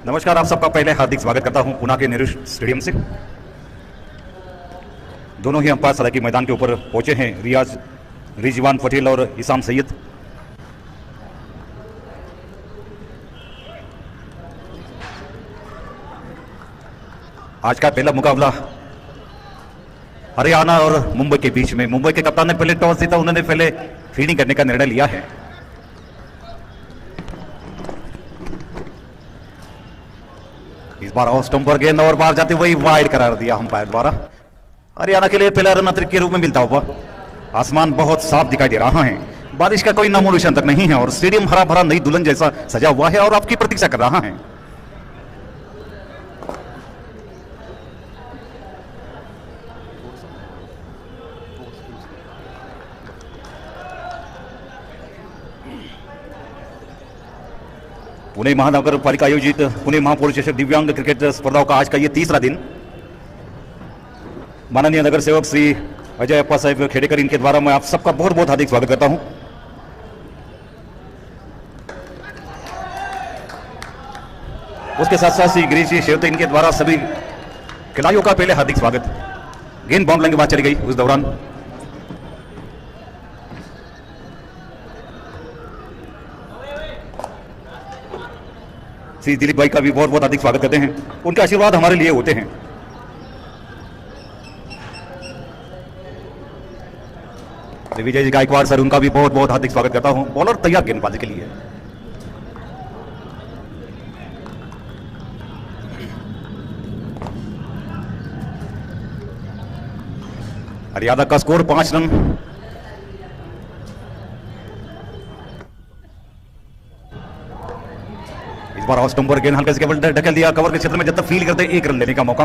नमस्कार, आप सबका पहले हार्दिक स्वागत करता हूं पुणे के नेहरू स्टेडियम से। दोनों ही अंपायर सलाकी मैदान के ऊपर पहुंचे हैं, रिजवान पटेल और इसाम सैयद। आज का पहला मुकाबला हरियाणा और मुंबई के बीच में। मुंबई के कप्तान ने पहले टॉस जीता, उन्होंने पहले फील्डिंग करने का निर्णय लिया है। इस बार ऑफ स्टंप पर गेंद और बाहर जाते हुए वाइड करार दिया अंपायर द्वारा। हरियाणा के लिए पहला रन अतिरिक्त के रूप में मिलता हुआ। आसमान बहुत साफ दिखाई दे रहा है, बारिश का कोई नामो निशान तक नहीं है और स्टेडियम हरा भरा नई दुल्हन जैसा सजा हुआ है और आपकी प्रतीक्षा कर रहा है। पुणे महानगर पालिका आयोजित पुणे महापौर चषक दिव्यांग क्रिकेट स्पर्धाओं का आज का ये तीसरा दिन। माननीय नगर सेवक श्री अजय अप्पा साहेब खेड़ेकर, इनके द्वारा मैं आप सबका बहुत बहुत हार्दिक स्वागत करता हूं। उसके साथ साथ श्री गिरीश जी शेवते, इनके द्वारा सभी खिलाड़ियों का पहले हार्दिक स्वागत। गेंद बाउंड लाइन के बाद चली गई। उस दौरान श्री दिलीप भाई का भी बहुत बहुत अधिक स्वागत करते हैं, उनके आशीर्वाद हमारे लिए होते हैं। विजय जी गायकवाड़ सर, उनका भी बहुत बहुत हार्दिक स्वागत करता हूं। बॉलर तैयार गेंदबाजी के लिए। हरियाणा का स्कोर 5 रन। बार ऑफ स्टंप पर गेंद हल्के से केवल ढकेल दिया कवर के क्षेत्र में, जब तक फील्ड करते 1 रन लेने का मौका।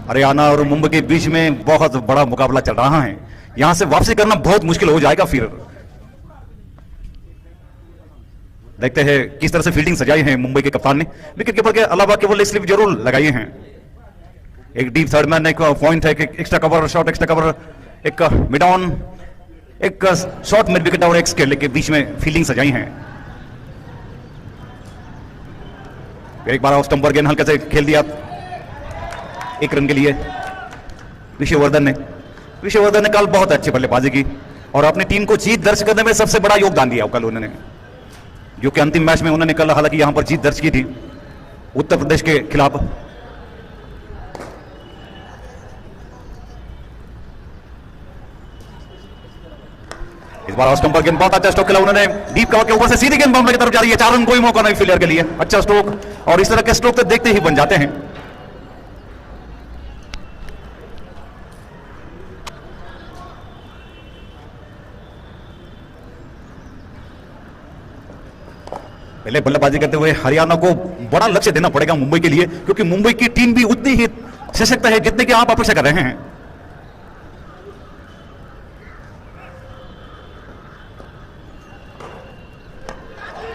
हरियाणा और मुंबई के बीच में बहुत बड़ा मुकाबला चल रहा है, यहां से वापसी करना बहुत मुश्किल हो जाएगा। फिर देखते हैं किस तरह से फील्डिंग सजाई है मुंबई के कप्तान ने। विकेट कीपर के अलावा केवल स्लिप जरूर लगाई है। एक डीप थर्ड मैन, एक पॉइंट है, एक extra cover, short extra cover, एक मिड ऑन, एक शॉर्ट मिड विकेट और एक स्केल के बीच में फील्डिंग सजाई है। एक बार ऑफ स्टंप पर गेंद हल्के से खेल दिया 1 रन के लिए। विष्णुवर्धन ने कल बहुत अच्छी बल्लेबाजी की और अपनी टीम को जीत दर्ज करने में सबसे बड़ा योगदान दिया कल उन्होंने, जो कि अंतिम मैच में उन्होंने कल हालांकि यहां पर जीत दर्ज की थी उत्तर प्रदेश के खिलाफ। इस बार ऑफ स्टंप पर गेंद बहुत अच्छा स्ट्रोक खेला उन्होंने, डीप कवर के ऊपर से सीधी गेंद बाउंड्री की तरफ जा रही है। 4 रन, कोई मौका नहीं फील्डर के लिए। अच्छा स्ट्रोक, और इस तरह के स्ट्रोक तो देखते ही बन जाते हैं। पहले बल्लेबाजी करते हुए हरियाणा को बड़ा लक्ष्य देना पड़ेगा मुंबई के लिए, क्योंकि मुंबई की टीम भी उतनी ही सशक्त है जितने की आप अपेक्षा कर रहे हैं।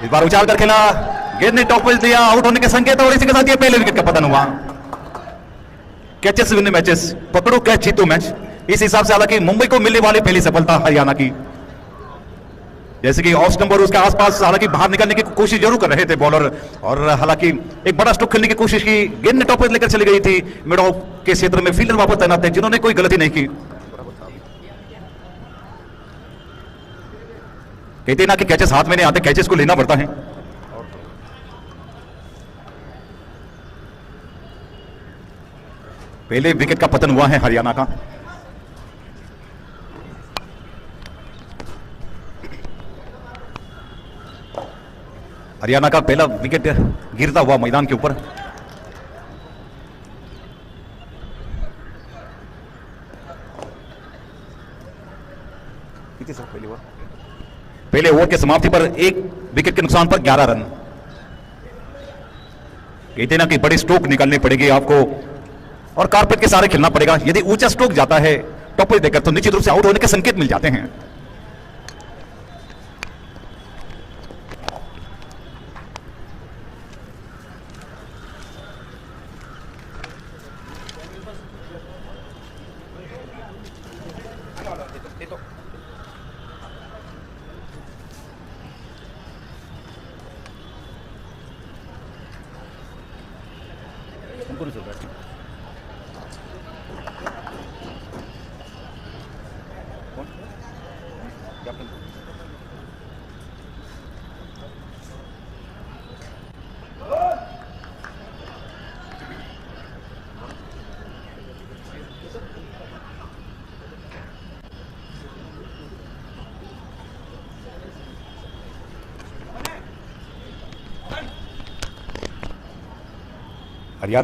इस बार उछाल कर खेला, गेंद ने टॉप पेज दिया, आउट होने के संकेत, और इसी के साथ ये पहले विकेट का पतन हुआ। कैचेस विन मैचेस, पकड़ो कैच जीतो मैच, इस हिसाब से हालांकि मुंबई को मिलने वाली पहली सफलता हरियाणा की। जैसे कि ऑफ स्टंप और उसके आसपास हालांकि बाहर निकलने की कोशिश जरूर कर रहे थे बॉलर, और हालांकि एक बड़ा स्ट्रोक खेलने की कोशिश की। गेंद ने टॉप पेज लेकर चली गई थी, मिड ऑफ के क्षेत्र में फील्डर वापस तैनात थे जिन्होंने कोई गलती नहीं की। कहते ना कि कैचेस हाथ में नहीं आते, कैचेस को लेना पड़ता है। पहले विकेट का पतन हुआ है हरियाणा का। हरियाणा का पहला विकेट गिरता हुआ मैदान के ऊपर। पहले ओवर के समाप्ति पर 1 विकेट के नुकसान पर 11 रन। कहते ना कि बड़ी स्ट्रोक निकालनी पड़ेगी आपको और कारपेट के सारे खेलना पड़ेगा। यदि ऊंचा स्ट्रोक जाता है टॉप पे देकर तो निश्चित रूप से आउट होने के संकेत मिल जाते हैं। हरियाणा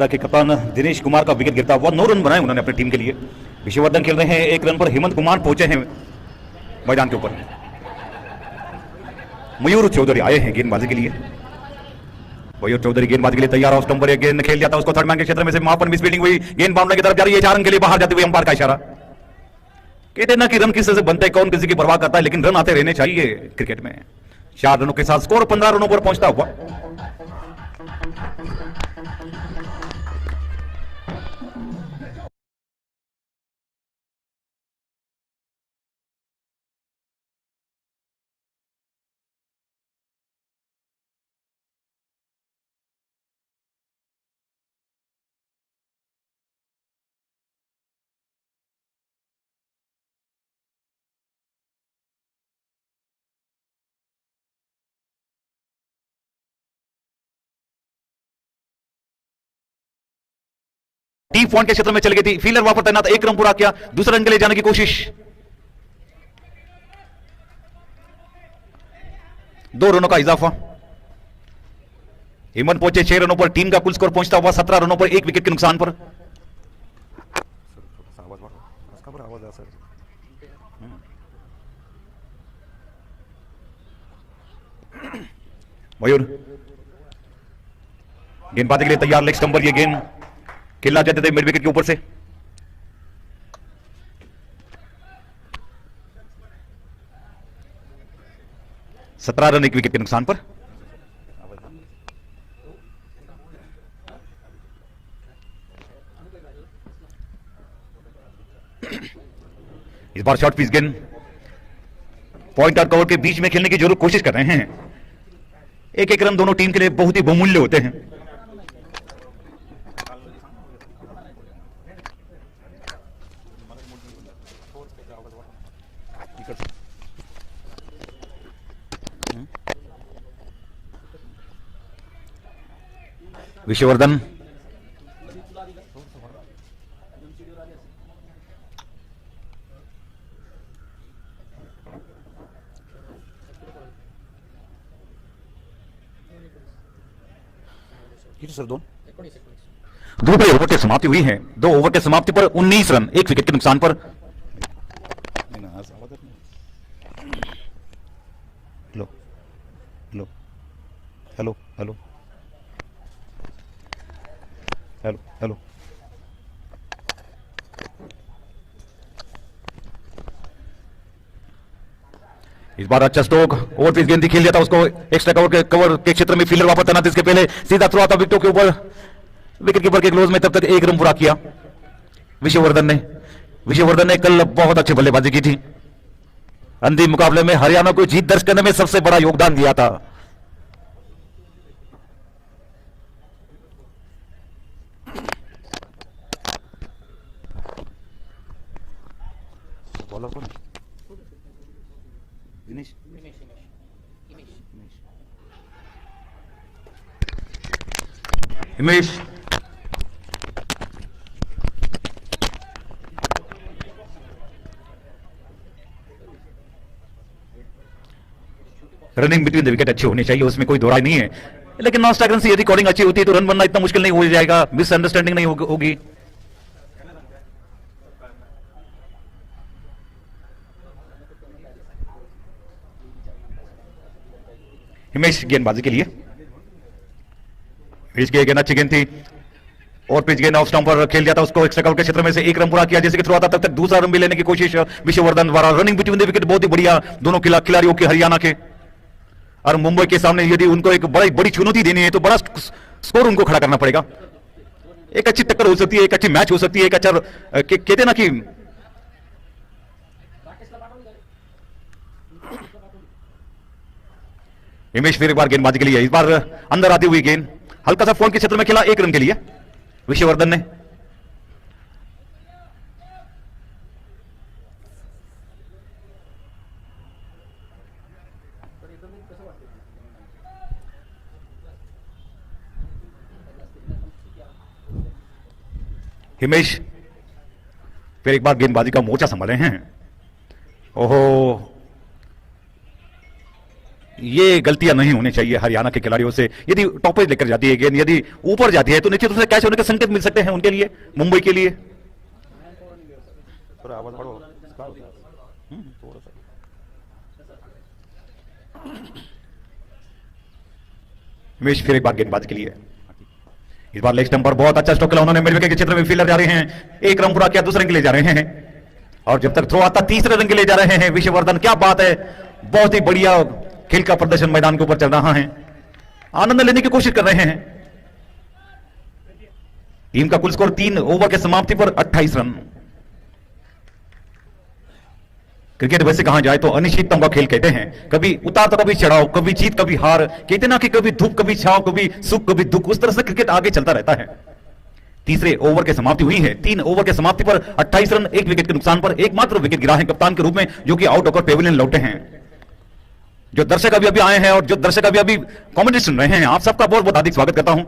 के कप्तान दिनेश कुमार का विकेट गिरता हुआ 9 रन बनाए उन्होंने अपनी टीम के लिए। विशुवर्धन खेल रहे हैं, 1 रन पर हेमंत कुमार पहुंचे हैं मैदान के ऊपर। मयूर चौधरी आए हैं गेंदबाजी के लिए। मयूर चौधरी गेंदबाजी के लिए तैयार। ऑफ स्टंप पर गेंद खेल जाता, उसको थर्ड मैन के क्षेत्र में से वहां पर मिस फील्डिंग हुई, गेंद बाउंड्री की तरफ जा रही है, 4 रन के लिए बाहर जाते हुए अंपायर का इशारा। कहते ना कि रन किसी से बनते, कौन किसी की परवाह करता है, लेकिन रन आते रहने चाहिए क्रिकेट में। 4 रनों के साथ स्कोर 15 रनों पर पहुंचता हुआ। डीप पॉइंट के क्षेत्र में चली गई थी, फील्डर वहां पर तैनात, 1 रन पूरा किया, दूसरे रन के लिए जाने की कोशिश। 2 रनों का इजाफा। हेमंत पहुंचे 6 रनों पर, टीम का कुल स्कोर पहुंचता हुआ 17 रनों पर 1 विकेट के नुकसान पर। मयूर गेंदबाजी के लिए तैयार, लेग स्टंप पर यह गेंद खेलना चाहते थे मिड विकेट के ऊपर से। सत्रह रन 1 विकेट के नुकसान पर। इस बार शॉर्ट पिच गेंद पॉइंट और कवर के बीच में खेलने की जरूर कोशिश कर रहे हैं। 1-1 रन दोनों टीम के लिए बहुत ही बहुमूल्य होते हैं। विशुवर्धन सर दो ओवर की समाप्ति हुई है। 2 ओवर की समाप्ति पर 19 रन 1 विकेट के नुकसान पर। Hello hello hello hello hello hello इस बार अच्छा स्ट्रोक, ओवर पिच गेंद खेल दिया था, उसको एक्स्ट्रा कवर के क्षेत्र में फील्डर वापस तैनात, इसके पहले सीधा थ्रो आता विकेटों के ऊपर, विकेट कीपर के क्लोज में, तब तक 1 रन पूरा किया विशुवर्धन ने कल बहुत अच्छी बल्लेबाजी की थी। अंतिम मुकाबले में हरियाणा को जीत दर्ज करने में सबसे बड़ा योगदान दिया था। बॉलर कौन? Dinesh Himesh running between the wicket अच्छी होनी चाहिए, उसमें कोई दो राय नहीं है, लेकिन नॉन स्ट्राइक रन से यदि रिकॉर्डिंग अच्छी होती है तो रन बनना इतना मुश्किल नहीं हो जाएगा, मिसअंडरस्टैंडिंग नहीं होगी। हिमेश गेंदबाजी के लिए, पिच की गेंद अच्छी गेंद थी और पिच गेंद ऑफ स्टंप पर खेल जाता, उसको एक्स्ट्रा कवर के क्षेत्र में से 1 रन पूरा किया, जैसे कि थ्रो आता तब तक दूसरा रन भी लेने की कोशिश विशुवर्धन द्वारा। रनिंग बिटवीन द विकेट बहुत ही बढ़िया दोनों खिलाड़ियों के, हरियाणा के और मुंबई के सामने यदि उनको एक बड़ी चुनौती देनी है तो बड़ा स्कोर उनको खड़ा करना पड़ेगा। एक अच्छी टक्कर हो सकती है, एक अच्छी मैच हो सकती है, एक अच्छा कहते ना कि हिमेश फिर एक बार गेंदबाजी के लिए, इस बार अंदर आती हुई गेंद हल्का सा फोन के क्षेत्र में खेला, 1 रन के लिए विशुवर्धन ने। हिमेश फिर एक बार गेंदबाजी का मोर्चा संभाल रहे हैं। ओहो, ये गलतियां नहीं होनी चाहिए हरियाणा के खिलाड़ियों से। यदि टॉपेज लेकर जाती है गेंद, यदि ऊपर जाती है तो निश्चित रूप से कैच होने के संकेत मिल सकते हैं उनके लिए, मुंबई के लिए। थोड़ा आवाज बढ़ो। हिमेश फिर एक बार गेंदबाजी के लिए, इस बार लेग स्टंप पर बहुत अच्छा स्ट्रोक खेला उन्होंने। मिड विकेट के क्षेत्र में फील्डर जा रहे हैं, एक रन पूरा किया, दूसरे रन के लिए जा रहे हैं और जब तक थ्रो आता तीसरे रन के लिए जा रहे हैं विश्ववर्धन। क्या बात है, बहुत ही बढ़िया खेल का प्रदर्शन मैदान के ऊपर चल रहा है, आनंद लेने की कोशिश कर रहे हैं। टीम का कुल स्कोर 3 ओवर के समाप्ति पर 28 रन। क्रिकेट वैसे कहा जाए तो अनिश्चितता का खेल कहते हैं, कभी उतार तो कभी चढ़ाव, कभी जीत कभी हार, कहते ना कि कभी धूप कभी छाव, कभी सुख कभी दुख, उस तरह से क्रिकेट आगे चलता रहता है। तीसरे ओवर की समाप्ति हुई है, 3 ओवर की समाप्ति पर 28 रन, 1 विकेट के नुकसान पर एकमात्र विकेट गिरा है कप्तान के रूप में, जो कि आउट होकर पेविलियन लौटे हैं। जो दर्शक अभी आए हैं और जो दर्शक अभी कमेंट्री सुन रहे हैं, आप सबका बहुत बहुत हार्दिक स्वागत करता हूं।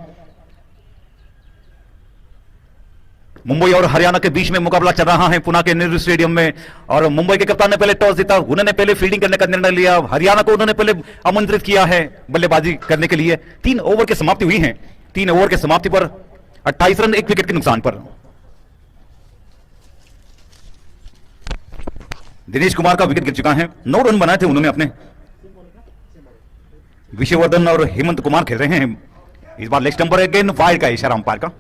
मुंबई और हरियाणा के बीच में मुकाबला चल रहा है पुणे के नेहरू स्टेडियम में, और मुंबई के कप्तान ने पहले टॉस जीता, उन्होंने पहले फील्डिंग करने का निर्णय लिया। हरियाणा को उन्होंने पहले आमंत्रित किया है बल्लेबाजी करने के लिए। 3 ओवर की समाप्ति हुई है, 3 ओवर की समाप्ति पर 28 रन, 1 विकेट के नुकसान पर। दिनेश कुमार का विकेट गिर चुका है, 9 रन बनाए थे उन्होंने अपने। विश्ववर्धन और हेमंत कुमार खेल रहे हैं, इस बार लेग स्टंप पर अगेन वाइड का इशारा अंपायर का,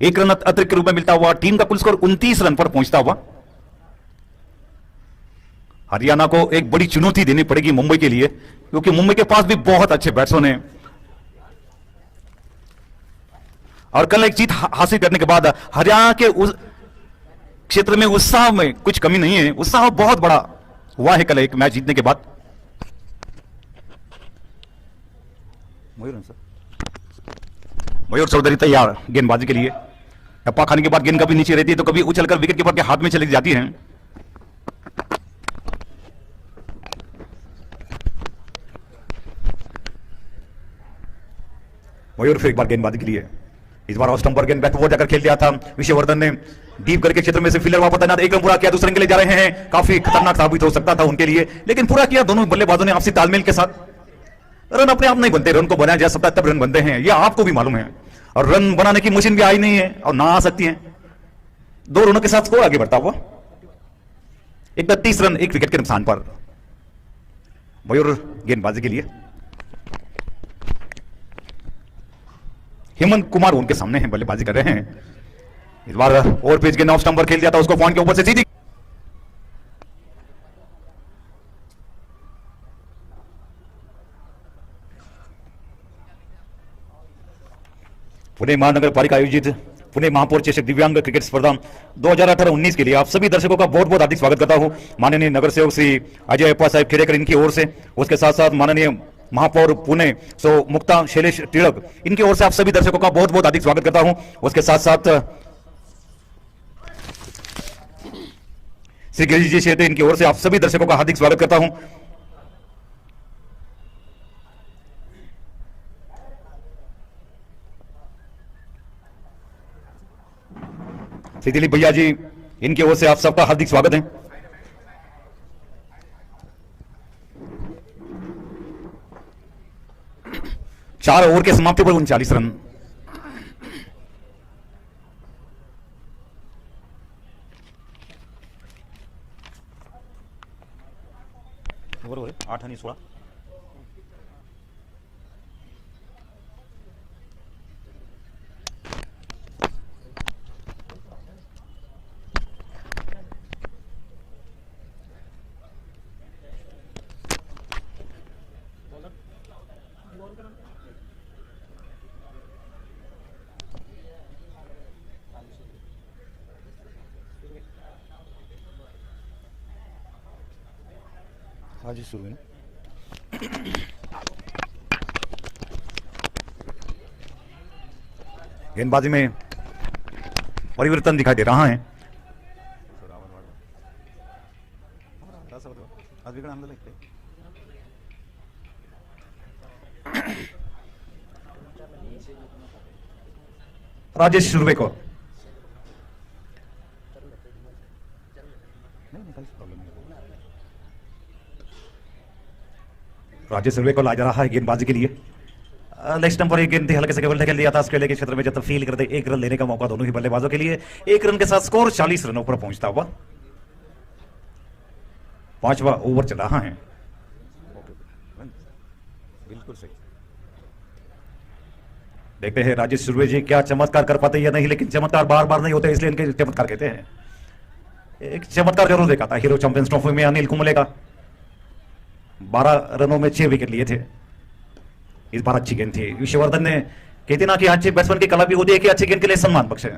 1 रन अतिरिक्त के रूप में मिलता हुआ टीम का कुल स्कोर 29 रन पर पहुंचता हुआ। हरियाणा को एक बड़ी चुनौती देनी पड़ेगी मुंबई के लिए, क्योंकि मुंबई के पास भी बहुत अच्छे बैट्समैन हैं और कल एक जीत हासिल करने के बाद हरियाणा के उस क्षेत्र में उत्साह में कुछ कमी नहीं है, उत्साह बहुत बड़ा हुआ है कल एक मैच जीतने के बाद। मयूर चौधरी तैयार गेंदबाजी के लिए, टप्पा खाने के बाद गेंद कभी नीचे रहती है तो कभी उछलकर विकेट कीपर के हाथ में चली जाती है। मयूर फिर एक बार गेंदबाजी के लिए, इस बार ऑफ स्टंप पर गेंद बैकवर्ड जाकर खेल दिया था विश्ववर्धन ने। डीप करके क्षेत्र में से फील्डर वापस तैनात, 1 रन पूरा किया, दूसरे रन के लिए जा रहे हैं। काफी खतरनाक साबित हो सकता था उनके लिए, लेकिन पूरा किया दोनों बल्लेबाजों ने आपसी तालमेल के साथ। रन अपने आप नहीं बनते, रन को बनाया जा सकता है तब रन बनते हैं, यह आपको भी मालूम है। और रन बनाने की मशीन भी आई नहीं है और ना आ सकती है। 2 रनों के साथ स्कोर आगे बढ़ता हुआ 31 रन, 1 विकेट के नुकसान पर। मयूर गेंदबाजी के लिए, हेमंत कुमार उनके सामने हैं, बल्लेबाजी कर रहे हैं। इस बार ओवर पेज गेंद ऑफ स्टंप पर खेल दिया था, उसको पॉइंट के ऊपर से सीधी। पुणे महानगर पालिका आयोजित पुणे महापौर चषक दिव्यांग क्रिकेट स्पर्धा 2018-19 के लिए आप सभी दर्शकों का बहुत बहुत हार्दिक स्वागत करता हूं। माननीय नगर सेवक श्री अजय अप्पा साहब खेड़ेकर इनकी ओर से, उसके साथ साथ माननीय महापौर पुणे सो मुक्ता शैलेश तिलक, इनकी ओर से आप सभी दर्शकों का बहुत बहुत हार्दिक स्वागत करता हूं। उसके साथ साथ श्री गिरीश जी शेटे, इनकी ओर से आप सभी दर्शकों का हार्दिक स्वागत करता हूं। श्री दिलीप भैया जी, इनकी ओर से आप सबका हार्दिक स्वागत है। चार ओवर के समाप्ति पर 39 रन। बरोबर आहे, 8 आणि 16। आज ही शुरू है ना। गेंदबाजी में परिवर्तन दिखाई दे रहा है। राजेश सुर्वे को राजेश सुर्वे को ला जा रहा है गेंदबाजी के लिए। नेक्स्ट नंबर एक गेंद हल्के से केवल ढकेल दिया था ऑस्ट्रेलिया के क्षेत्र में, जब तक फील करते एक रन लेने का मौका दोनों ही बल्लेबाजों के लिए। एक रन के साथ स्कोर 40 रनों पर पहुंचता हुआ। पांचवा ओवर चल रहा है। बिल्कुल सही। देखते हैं राजेश सुर्वे जी क्या चमत्कार कर पाते या नहीं, लेकिन चमत्कार बार बार नहीं होते, इसलिए इनके चमत्कार कहते हैं। एक चमत्कार जरूर देखा था हीरो चैंपियंस ट्रॉफी में अनिल कुंबले का, 12 रनों में 6 विकेट लिए थे। इस बार अच्छी गेंद थी। विश्ववर्धन ने कहते ना कि अच्छे बैट्समैन की कला भी होती है कि अच्छी गेंद के लिए सम्मान बख्शे,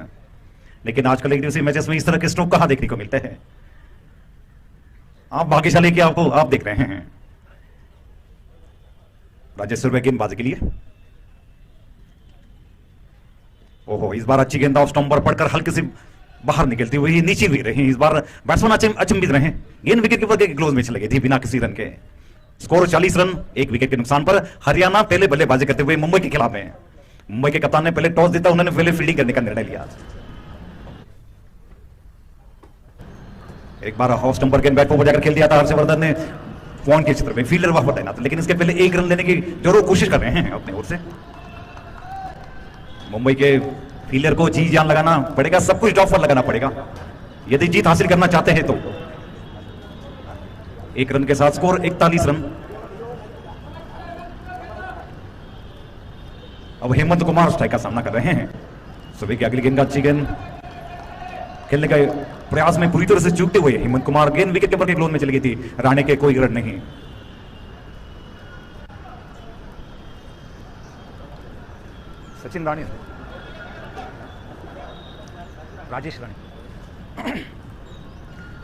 लेकिन आजकल एक दिवसीय मैचेस में इस तरह के स्ट्रोक कहां देखने को मिलते हैं। आप भाग्यशाली कि आपको आप देख रहे हैं। राजेश सुर्वे गेंदबाजी के लिए। ओहो, इस बार अच्छी गेंद ऑफ स्टंप पर पड़कर हल्के से बाहर निकलती हुई नीचे भी रही। इस बार बैट्समैन अचंभित रहे। गेंद विकेट कीपर के ग्लोव में चली गई थी बिना किसी रन के। स्कोर 40 रन, 1 विकेट के नुकसान पर। हरियाणा पहले बल्लेबाजी करते हुए मुंबई के खिलाफ है। मुंबई के कप्तान ने पहले टॉस जीता, उन्होंने पहले फील्डिंग करने का निर्णय लिया। एक बार ऑफ स्टंप पर गेंद बैट पर जाकर खेल दिया था हर्षवर्धन ने पॉइंट के क्षेत्र में। फील्डर वहां पर तैनात, लेकिन इसके पहले 1 रन लेने की जरूर कोशिश कर रहे हैं अपनी ओर से। मुंबई के फील्डर को जी जान लगाना पड़ेगा, सब कुछ ड्रॉप पर लगाना पड़ेगा यदि जीत हासिल करना चाहते हैं तो। 1 रन के साथ स्कोर 41 रन। अब हेमंत कुमार स्ट्राइक का सामना कर रहे हैं। सुबह की अगली गेंद का अच्छी गेंद खेलने का प्रयास में पूरी तरह से चूकते हुए हेमंत कुमार, गेंद विकेट कीपर के ग्लोव में चली गई थी। राणे के कोई रन नहीं। सचिन राणे, राजेश राणे,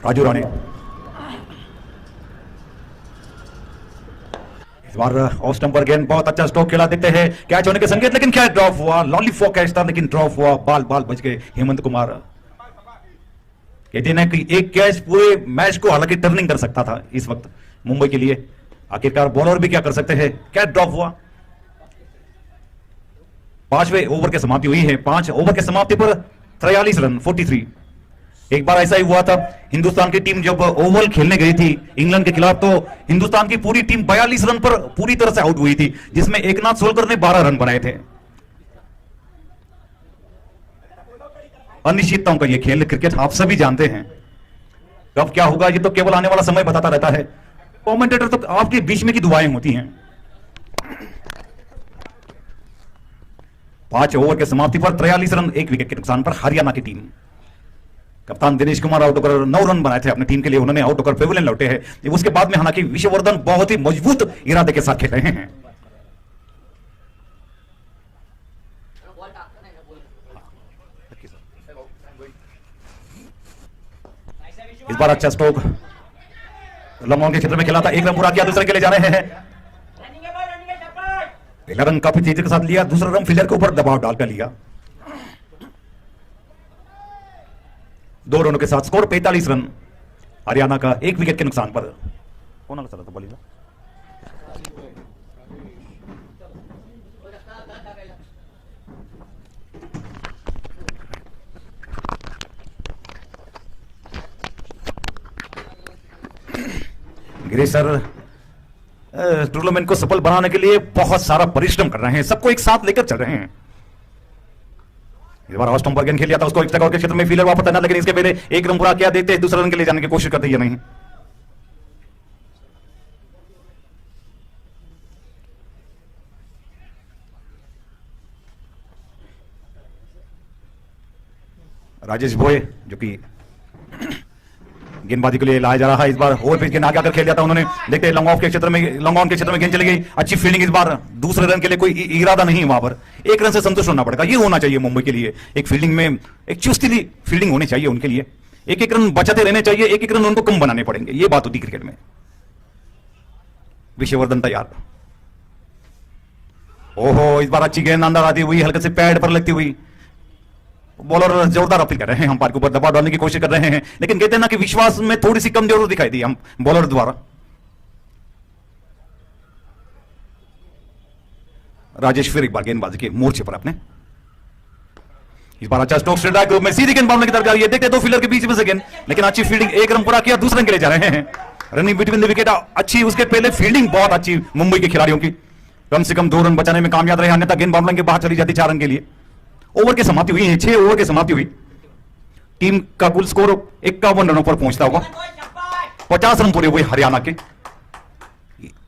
राजू राणे। इस बार ऑफ स्टंप पर गेंद बहुत अच्छा स्ट्रोक खेला, देखते हैं कैच होने के संकेत, लेकिन क्या ड्रॉप हुआ। लॉलीपॉप कैच था लेकिन ड्रॉप हुआ, बाल बाल बच गए हेमंत कुमार। कहते हैं कि एक कैच पूरे मैच को हालांकि टर्निंग कर सकता था इस वक्त मुंबई के लिए। आखिरकार बॉलर भी क्या कर सकते हैं, कैच ड्रॉप हुआ। 5वें ओवर की समाप्ति हुई है। 5 ओवर की समाप्ति पर 43 रन, 43। एक बार ऐसा ही हुआ था, हिंदुस्तान की टीम जब ओवल खेलने गई थी इंग्लैंड के खिलाफ, तो हिंदुस्तान की पूरी टीम 42 रन पर पूरी तरह से आउट हुई थी, जिसमें एकनाथ सोलकर ने 12 रन बनाए थे। अनिश्चितताओं का यह खेल क्रिकेट आप सभी जानते हैं, कब क्या होगा ये तो केवल आने वाला समय बताता रहता है। कमेंटेटर तो आपके बीच में की दुआएं होती हैं। 5 ओवर के समाप्ति पर 43 रन, 1 विकेट के नुकसान पर हरियाणा की टीम। कप्तान दिनेश कुमार आउट होकर 9 रन बनाए थे अपनी टीम के लिए, उन्होंने आउट होकर पेविलियन लौटे हैं। उसके बाद में हालांकि विश्ववर्धन बहुत ही मजबूत इरादे के साथ खेल रहे हैं। इस बार अच्छा स्ट्रोक लॉन्ग ऑन के क्षेत्र में खेला था, 1 रन पूरा किया, दूसरे के लिए जा रहे हैं। पहला रन काफी तेजी के साथ लिया, दूसरा रन फील्डर के ऊपर दबाव डालकर लिया। 2 रनों के साथ स्कोर 45 रन, हरियाणा का 1 विकेट के नुकसान पर। कौन चला था बॉलिंग? गिरीश सर टूर्नामेंट को सफल बनाने के लिए बहुत सारा परिश्रम कर रहे हैं, सबको एक साथ लेकर चल रहे हैं। इस बार ऑफ स्टंप पर गेंद खेल लिया था, उसको एक्स्ट्रा कवर के क्षेत्र में फील्डर वापस आना, लेकिन इसके पहले 1 रन पूरा किया। देखते हैं दूसरे रन के लिए जाने की कोशिश करते हैं या नहीं। राजेश भोये जो कि गेंदबाजी के लिए लाया जा रहा है, इस बार ओवर पिच गेंद आगे आकर खेल दिया था उन्होंने। देखते हैं लॉन्ग ऑफ के क्षेत्र में, लॉन्ग ऑन के क्षेत्र में गेंद चली गई, अच्छी फील्डिंग। इस बार दूसरे रन के लिए कोई इरादा नहीं, वहां पर 1 रन से संतुष्ट होना पड़ेगा। ये होना चाहिए मुंबई के लिए, एक फील्डिंग में एक चुस्ती फील्डिंग होनी चाहिए उनके लिए। 1-1 रन बचाते रहने चाहिए, 1-1 रन उनको कम बनाने पड़ेंगे, ये बात होती क्रिकेट में। विश्ववर्धन तैयार। ओहो, इस बार अच्छी गेंद अंदर आती हुई, हल्के से पैड पर लगती हुई। बॉलर जोरदार अपील कर रहे हैं, अंपायर के ऊपर दबाव डालने की कोशिश कर रहे हैं, लेकिन कहते हैं ना कि विश्वास में थोड़ी सी कमजोरी दिखाई दी हम बॉलर द्वारा। राजेश फिर एक बार गेंदबाजी के मोर्चे पर अपने इस बार अच्छा स्ट्रोक स्ट्रेट ड्राइव में सीधी गेंद बाउंड्री की तरफ जा रही है। देखते हैं दो फील्डर के बीच में से गेंद, लेकिन अच्छी फील्डिंग, एक रन पूरा किया, दूसरे रन के लिए जा रहे हैं। रनिंग बिटवीन द विकेट अच्छी, उसके पहले फील्डिंग बहुत अच्छी मुंबई के खिलाड़ियों की। कम से कम 2 रन बचाने में कामयाब रहे, अन्यथा गेंद बाउंड्री के बाहर चली जाती 4 रन के लिए। ओवर की समाप्ति हुई है, 6 ओवर की समाप्ति हुई। टीम का कुल स्कोर 51 रनों पर पहुंचता होगा। 50 रन पूरे हुए हरियाणा के।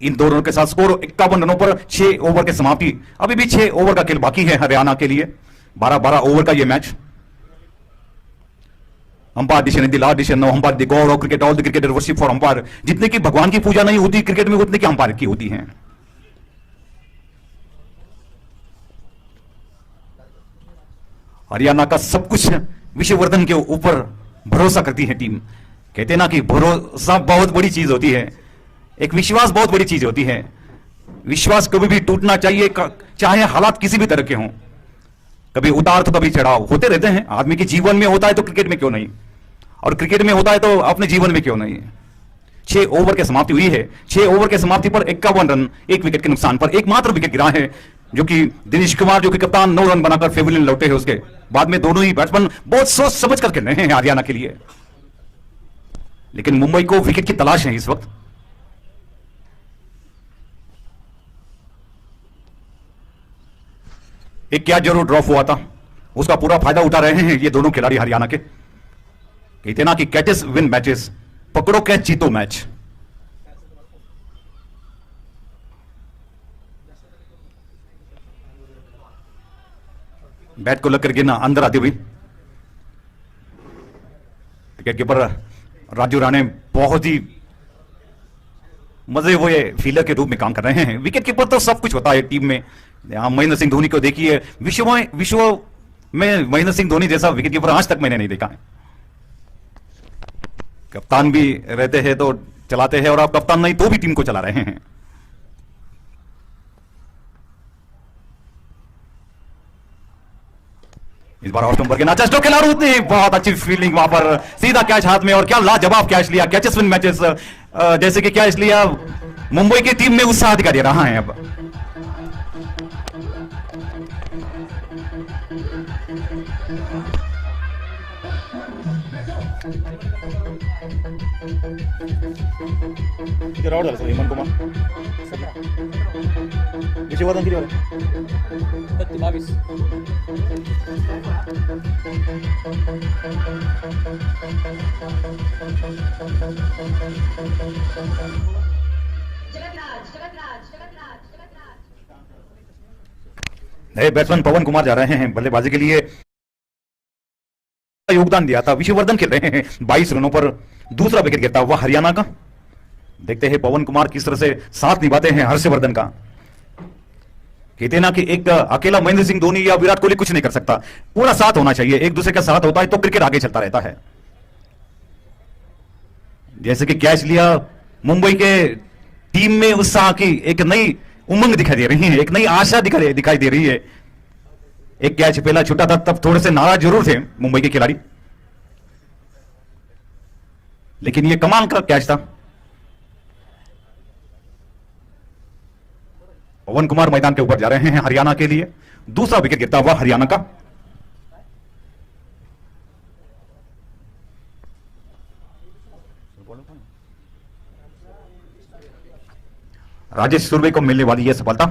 इन 2 रनों के साथ स्कोर 51 रनों पर 6 ओवर की समाप्ति। अभी भी 6 ओवर का खेल बाकी है हरियाणा के लिए। 12-12 ओवर का यह match. Umpire decision, the last decision, umpire the God of cricket, all the cricketer worship for umpire. जितने की भगवान की पूजा नहीं होती क्रिकेट में, उतने की अंपायर की होती है। हरियाणा का सब कुछ विश्ववर्धन के ऊपर भरोसा करती है टीम। कहते हैं ना कि भरोसा बहुत बड़ी चीज होती है, एक विश्वास बहुत बड़ी चीज होती है। विश्वास कभी भी टूटना चाहिए, चाहे हालात किसी भी तरह के हों। कभी उतार तो कभी चढ़ाव होते रहते हैं। आदमी के जीवन में होता है तो क्रिकेट में क्यों नहीं, और क्रिकेट में होता है तो अपने जीवन में क्यों नहीं। 6 ओवर की समाप्ति हुई है। 6 ओवर की समाप्ति पर 51 रन, 1 विकेट के नुकसान पर। एकमात्र विकेट गिरा है जो कि दिनेश कुमार, जो कि कप्तान, 9 रन बनाकर फेवलिन लौटे हैं। उसके बाद में दोनों ही बैट्समैन बहुत सोच समझ कर खेल रहे हैं हरियाणा के लिए। लेकिन मुंबई को विकेट की तलाश है इस वक्त। एक कैच जरूर ड्रॉप हुआ था, उसका पूरा फायदा उठा रहे हैं ये दोनों खिलाड़ी हरियाणा के। कहते ना कि कैचेस विन मैचेस, पकड़ो कैच जीतो मैच। बैट को लगकर गिरना अंदर आती हुई। विकेट कीपर राजू राणे बहुत ही मजे हुए फील्डर के रूप में काम कर रहे हैं। विकेट कीपर तो सब कुछ होता है टीम में। यहां महेंद्र सिंह धोनी को देखिए, विश्व में महेंद्र सिंह धोनी जैसा विकेट कीपर आज तक मैंने नहीं देखा है। कप्तान भी रहते हैं तो चलाते हैं, और आप कप्तान नहीं तो भी टीम को चला रहे हैं। इस बार ऑफ नंबर के नाचा स्ट्रोक खेला, ने बहुत अच्छी फील्डिंग, वहां पर सीधा कैच हाथ में, और क्या लाजवाब कैच लिया। कैचेस विन मैचेस, जैसे कि कैच लिया, मुंबई की टीम में उत्साह दिखाई दे रहा है। अब राउंड झालं हेमंत कुमार विश्ववर्धन किती वाले 22 नए बैट्समैन पवन कुमार जा रहे हैं बल्लेबाजी के लिए। योगदान दिया था, विश्ववर्धन खेल रहे हैं 22 रनों पर। दूसरा विकेट गिरता हुआ हरियाणा का। देखते हैं पवन कुमार किस तरह से साथ निभाते हैं हर्षवर्धन का। कहते ना कि एक अकेला महेंद्र सिंह धोनी या विराट कोहली कुछ नहीं कर सकता, पूरा साथ होना चाहिए। एक दूसरे का साथ होता है तो क्रिकेट आगे चलता रहता है। जैसे कि कैच लिया, मुंबई के टीम में उत्साह की एक नई उमंग दिखाई दे रही है, एक नई आशा दिखाई दे रही है। एक कैच पहला छूटा था, तब थोड़े से नाराज जरूर थे मुंबई के खिलाड़ी, लेकिन यह कमाल का कैच था। पवन कुमार मैदान के ऊपर जा रहे हैं हरियाणा के लिए। दूसरा विकेट गिरता हुआ हरियाणा का। राजेश सुरवे को मिलने वाली यह सफलता,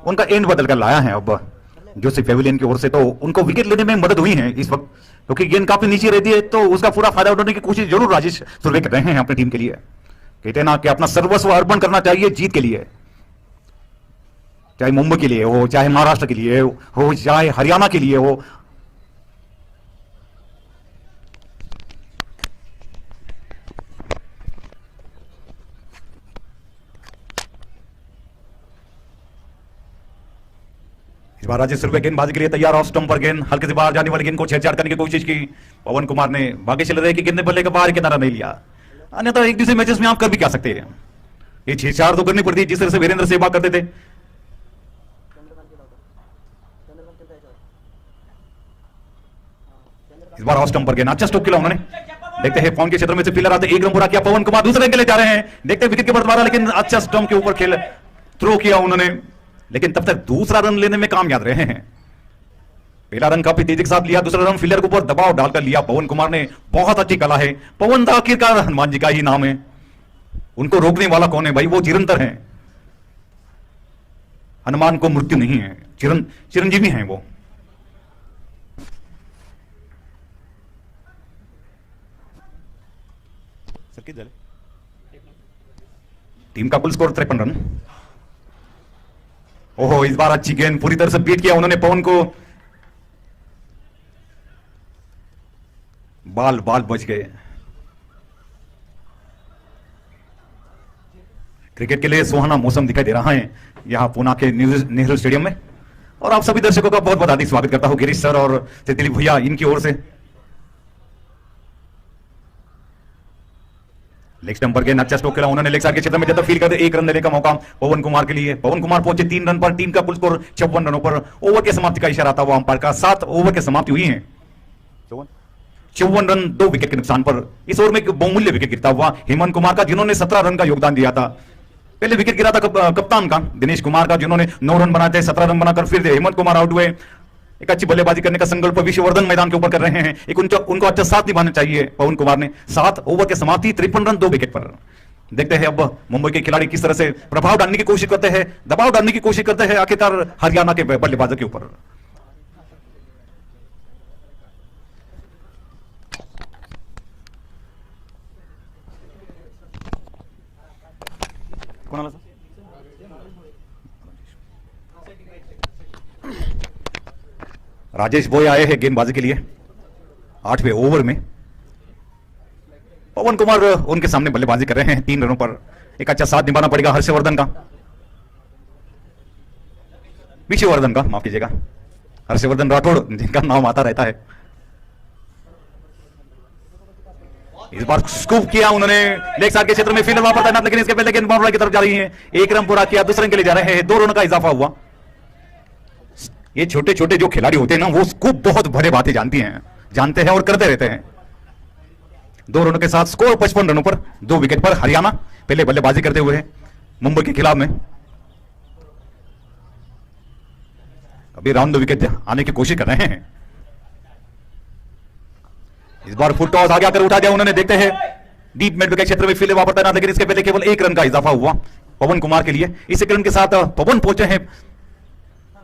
उनका एंड बदल कर लाया है अब जोसेफ पेविलियन की ओर से। तो उनको विकेट लेने में मदद हुई है इस वक्त, क्योंकि गेंद काफी नीचे रहती है, तो उसका पूरा फायदा उठाने की कोशिश जरूर राजेश सुरवे कर रहे हैं अपनी टीम के लिए। कहते हैं ना कि अपना सर्वस्व अर्पण करना चाहिए जीत के लिए, चाहे मुंबई के लिए हो, चाहे महाराष्ट्र के लिए हो, चाहे हरियाणा के लिए हो। इस बार राजेश सुरवे गेंदबाजी के लिए तैयार। ऑफ स्टंप पर गेंद, हल्के से बाहर जाने वाली गेंद को छेड़छाड़ करने की कोशिश की। पवन कुमार ने भाग्य चल रहे कि गेंद ने बल्ले के बाहर किनारा नहीं लिया, अन्यथा एक दूसरे मैचेस में आप कर भी क्या सकते हैं। ये छेड़छाड़ तो करनी पड़ती है, जिस तरह से वीरेंद्र सहवाग करते थे। इस बार ऑफ स्टंप पर गेंद, अच्छा स्ट्रोक खेला उन्होंने। देखते हैं पवन के क्षेत्र में से फील्डर आते, 1 रन पूरा किया पवन कुमार, दूसरे के लिए जा रहे हैं। देखते हैं विकेट के बदलाव, लेकिन अच्छा स्टंप के ऊपर खेल थ्रो किया उन्होंने, लेकिन तब तक दूसरा रन लेने में कामयाब रहे हैं। पहला रन काफी तेजी के साथ लिया, दूसरा रन फील्डर के ऊपर दबाव डालकर लिया पवन कुमार ने। बहुत अच्छी कला है पवन दा, आखिरकार हनुमान जी का ही नाम है, उनको रोकने वाला कौन है भाई? वो चिरंतर है, हनुमान को मृत्यु नहीं है, चिरंजीवी हैं वो। टीम का कुल स्कोर 53 रन। ओहो, इस बार अच्छी गेंद, पूरी तरह से बीट किया उन्होंने पवन को, बाल बच गए। क्रिकेट के लिए सुहाना मौसम दिखाई दे रहा है यहां पूना के नेहरू स्टेडियम में, और आप सभी दर्शकों का बहुत बहुत हार्दिक स्वागत करता हूं गिरीश सर और दिलीप भैया इनकी ओर से। लेग स्टंप पर अच्छा स्ट्रोक खेला उन्होंने, लेग साइड के क्षेत्र में ज्यादा फील करते, एक रन देने का मौका पवन कुमार के लिए। पवन कुमार पहुंचे 3 रन पर, टीम का कुल स्कोर 54 रनों पर। ओवर के समाप्ति का इशारा था वो अंपायर का, 7 ओवर की समाप्ति हुई है, 54 रन 2 विकेट के नुकसान पर। इस ओवर में एक बहुमूल्य विकेट गिरता हुआ हेमंत कुमार का, जिन्होंने 17 रन का योगदान दिया था। पहले विकेट गिरा था कप्तान का दिनेश कुमार का, जिन्होंने 9 रन बनाए थे, 17 रन बनाकर फिर हेमंत कुमार आउट हुए। एक अच्छी बल्लेबाजी करने का संकल्प विश्ववर्धन मैदान के ऊपर कर रहे हैं, एक उनको अच्छा साथ निभाना चाहिए पवन कुमार ने। 7 ओवर के समाप्ति, 53 रन 2 विकेट पर। देखते हैं अब मुंबई के खिलाड़ी किस तरह से प्रभाव डालने की कोशिश करते हैं, दबाव डालने की कोशिश करते हैं आखिरकार हरियाणा के बल्लेबाजों के ऊपर। राजेश बोय आए हैं गेंदबाजी के लिए 8वें ओवर में। पवन कुमार उनके सामने बल्लेबाजी कर रहे हैं 3 रनों पर। एक अच्छा साथ निभाना पड़ेगा हर्षवर्धन का, विश्ववर्धन का, माफ कीजिएगा, हर्षवर्धन राठौड़ जिनका नाम आता रहता है। इस बार स्कूप किया उन्होंने, लेग साइड के क्षेत्र में फील्डर वहां पर तैनात, लेकिन इसके पहले गेंद बाउंड्री की तरफ जा रही है। 1 रन पूरा किया, दूसरे रन के लिए जा रहे हैं, 2 रनों का इजाफा हुआ। ये छोटे छोटे जो खिलाड़ी होते हैं ना, वो स्कूप बहुत भरे बातें जानते हैं और करते रहते हैं। 2 रनों के साथ स्कोर 55 रनों पर, 2 विकेट पर हरियाणा पहले बल्लेबाजी करते हुए मुंबई के खिलाफ में। अभी राउंड 2 विकेट आने की कोशिश कर रहे हैं। इस बार फुल टॉस आगे आकर उठा दिया उन्होंने, देखते हैं डीप मिड विकेट क्षेत्र में फील्ड वहां पर तैनात, लेकिन इसके पहले केवल 1 रन का इजाफा हुआ पवन कुमार के लिए। इस रन के साथ पवन पहुंचे हैं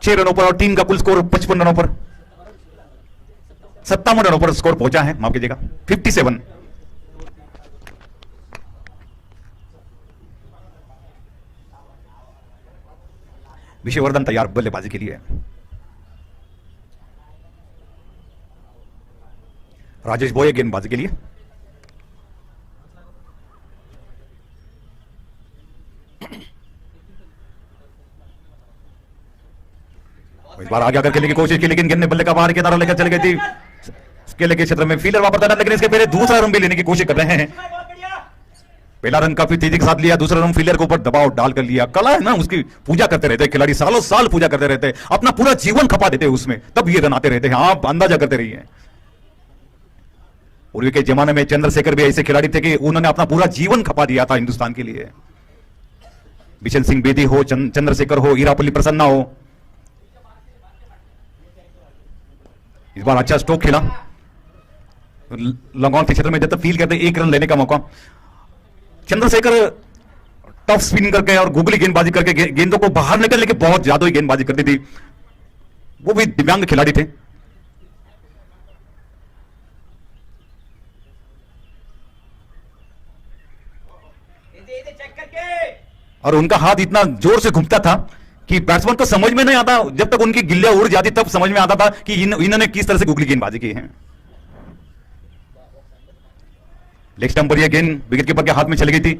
6 रनों पर और टीम का कुल स्कोर 55 रनों पर, 57 रनों पर स्कोर पहुंचा है, माफ कीजिएगा 57। विश्ववर्धन तैयार बल्लेबाजी के लिए। राजेश बोये गेंदबाजी के लिए। इस बार आगे आकर खेलने की कोशिश की, लेकिन गेंद ने बल्ले का बाहर की तरफ लेकर चली गई थी केले के क्षेत्र में। फील्डर वहां पर तैनात, लेकिन इसके पहले दूसरा रन भी लेने की कोशिश कर रहे हैं। पहला रन काफी तेजी के साथ लिया, दूसरा रन फील्डर के ऊपर दबाव डालकर लिया। कला है ना उसकी, पूजा करते रहते हैं खिलाड़ी, सालों साल पूजा करते रहते हैं, अपना पूरा जीवन खपा देते हैं उसमें, तब ये रन आते रहते हैं। आप अंदाजा करते रहिए। पूर्वी के जमाने में चंद्रशेखर भी ऐसे खिलाड़ी थे कि उन्होंने अपना पूरा जीवन खपा दिया था हिंदुस्तान के लिए। बिशन सिंह बेदी हो, चंद्रशेखर हो, ईरापल्ली प्रसन्ना हो। इस बार अच्छा स्ट्रोक खेला, लॉन्ग ऑन के क्षेत्र में जब तक फील करते 1 रन लेने का मौका। चंद्रशेखर टफ स्पिन करके और गुगली गेंदबाजी करके गेंदों को बाहर निकल लेके बहुत ज्यादा ही गेंदबाजी करती थी। वो भी दिव्यांग खिलाड़ी थे। और उनका हाथ इतना जोर से घूमता था कि बैट्समैन को समझ में नहीं आता, जब तक उनकी गिल्लियां उड़ जाती तब समझ में आता था कि इन्होंने किस तरह से गुगली गेंदबाजी की है। लेग स्टंप पर यह गेंद विकेटकीपर के हाथ में चली गई थी।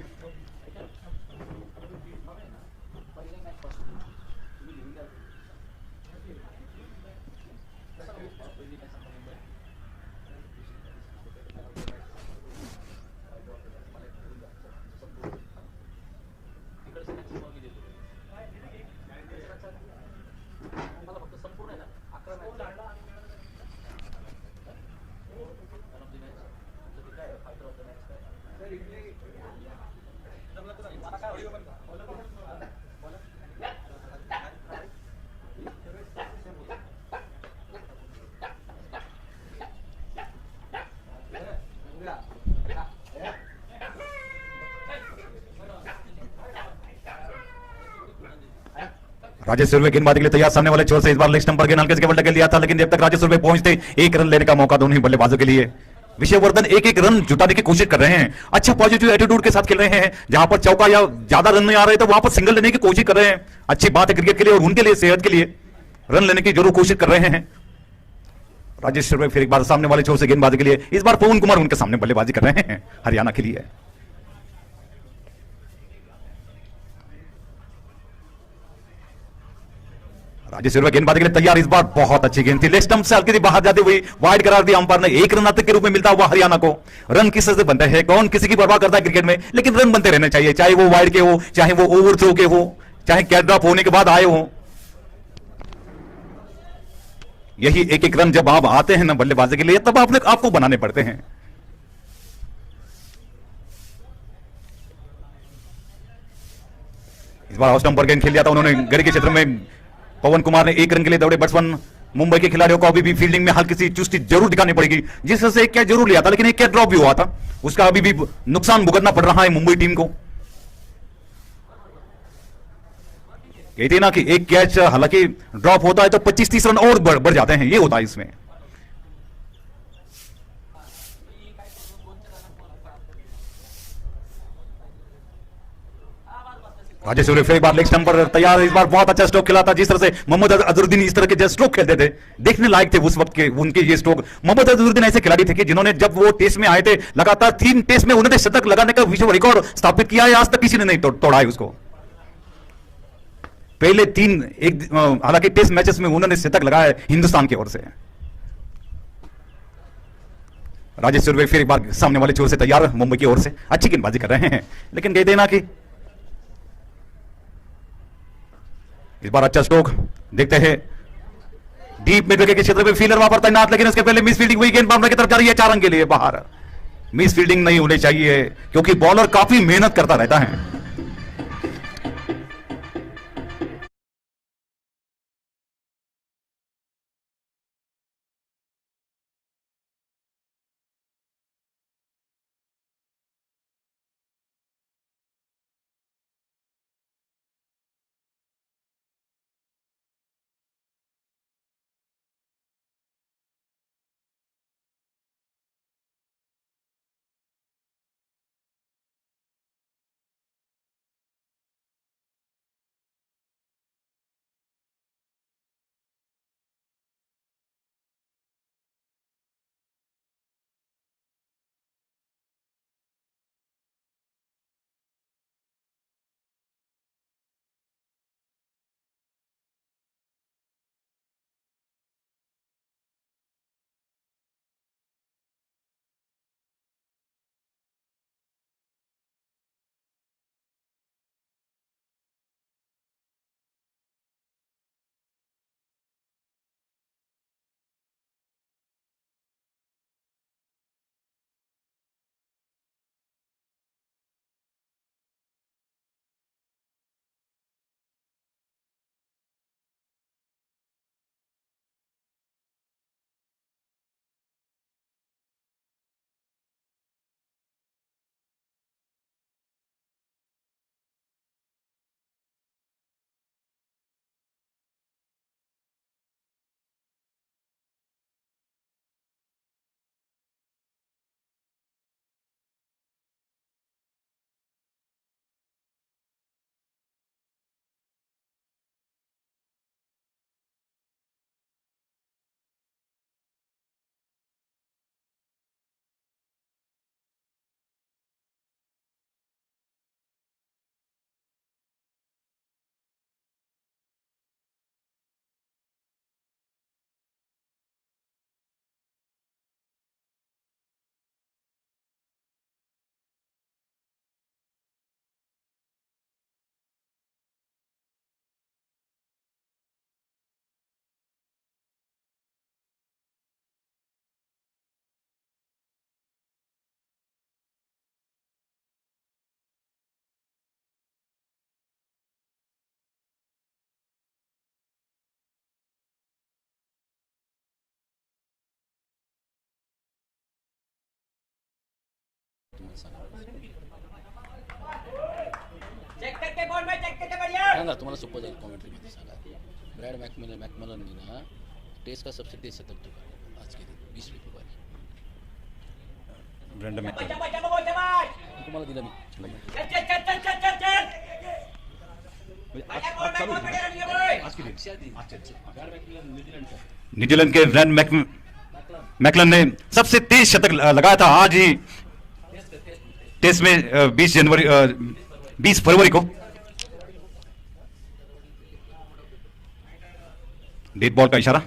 राजेश सुरवे गेंदबाजी के लिए तैयार, सामने वाले छोर से इस बार लेग स्टंप पर गेंद हल्के से केवल टक्कर लिया था, लेकिन जब तक राजेश सुरवे पहुंचते एक रन लेने का मौका दोनों ही बल्लेबाजों के लिए। विषयवर्धन एक एक रन जुटाने की कोशिश कर रहे हैं, अच्छा पॉजिटिव एटीट्यूड के साथ खेल रहे हैं। जहां पर चौका या ज्यादा रन नहीं आ रहे तो वहां पर सिंगल लेने की कोशिश कर रहे हैं। अच्छी बात है क्रिकेट के लिए और उनके लिए, सेहत के लिए रन लेने की जरूर कोशिश कर रहे हैं। राजेश सुरवे फिर एक बार सामने वाले छोर से गेंदबाजी के लिए, इस बार पवन कुमार उनके सामने बल्लेबाजी कर रहे हैं हरियाणा के लिए। राजेश सुरवे गेंदबाजी के लिए तैयार, इस बार बहुत अच्छी गेंद थी, लेग स्टंप से हल्की सी बाहर जाती हुई वाइड करार दिया अंपायर ने। एक रन नाटक के रूप में मिलता हुआ हरियाणा को। रन किस से बनते हैं, कौन किसी की परवाह करता है क्रिकेट में, लेकिन रन बनते रहने चाहिए, चाहे वो वाइड के हो, चाहे वो ओवर थ्रो के हो, चाहे कैच ड्रॉप होने के बाद आए हो। यही एक एक रन जब आप आते हैं ना बल्लेबाजी के लिए, तब आपने आपको बनाने पड़ते हैं। इस बार ऑफ स्टंप पर गेंद खेल दिया था उन्होंने गली के क्षेत्र में। पवन कुमार ने एक रन के लिए दौड़े बैट्समैन। मुंबई के खिलाड़ियों को अभी भी फील्डिंग में हल्की सी चुस्ती जरूर दिखानी पड़ेगी, जिससे एक कैच जरूर लिया था, लेकिन एक कैच ड्रॉप भी हुआ था, उसका अभी भी नुकसान भुगतना पड़ रहा है मुंबई टीम को। कहते ना कि एक कैच हालांकि ड्रॉप होता है तो 25-30 रन और बढ़ जाते हैं, ये होता है इसमें। राजेश सुरवे फिर एक बार लेग स्टंप पर तैयार, इस बार बहुत अच्छा स्ट्रोक खेला था। जिस तरह से मोहम्मद अजहरुद्दीन इस तरह के स्ट्रोक खेलते थे, देखने लायक थे उस वक्त के उनके ये स्ट्रोक। मोहम्मद अजहरुद्दीन ऐसे खिलाड़ी थे कि जिन्होंने जब वो टेस्ट में आए थे, लगातार 3 टेस्ट में उन्होंने शतक लगाने का विश्व रिकॉर्ड स्थापित किया है, आज तक किसी ने नहीं तोड़ा है उसको। पहले 3 हालांकि टेस्ट मैचेस में उन्होंने शतक लगाया है हिंदुस्तान की ओर से। राजेश सुरवे फिर एक बार सामने वाले छोर से तैयार, मुंबई की ओर से अच्छी गेंदबाजी कर रहे हैं, लेकिन कहते ना कि इस बार अच्छा स्ट्रोक देखते हैं। डीप मिड विकेट के क्षेत्र में फील्डर वहां पर तैनात, लेकिन उसके पहले मिस फील्डिंग हुई, गेंद बाउंड्री की तरफ जा रही है, 4 रन के लिए बाहर। मिस फील्डिंग नहीं होनी चाहिए क्योंकि बॉलर काफी मेहनत करता रहता है। चेक करके बोल भाई, चेक करके बढ़िया। सांगा तुम्हाला सोपं जाईल कॉमेंट्री मध्ये सांगा. ब्रैड मैकमलन ने ना टेस्ट का सबसे तेज शतक ठोका आज के दिन 20वीं फरवरी. ब्रैंडन मैकलम तुम्हाला दिला मी. न्यूजीलैंड के ब्रैंड मैकलन ने सबसे तेज शतक लगाया था आज ही टेस्ट में 20 फरवरी को. डेड बॉल का इशारा.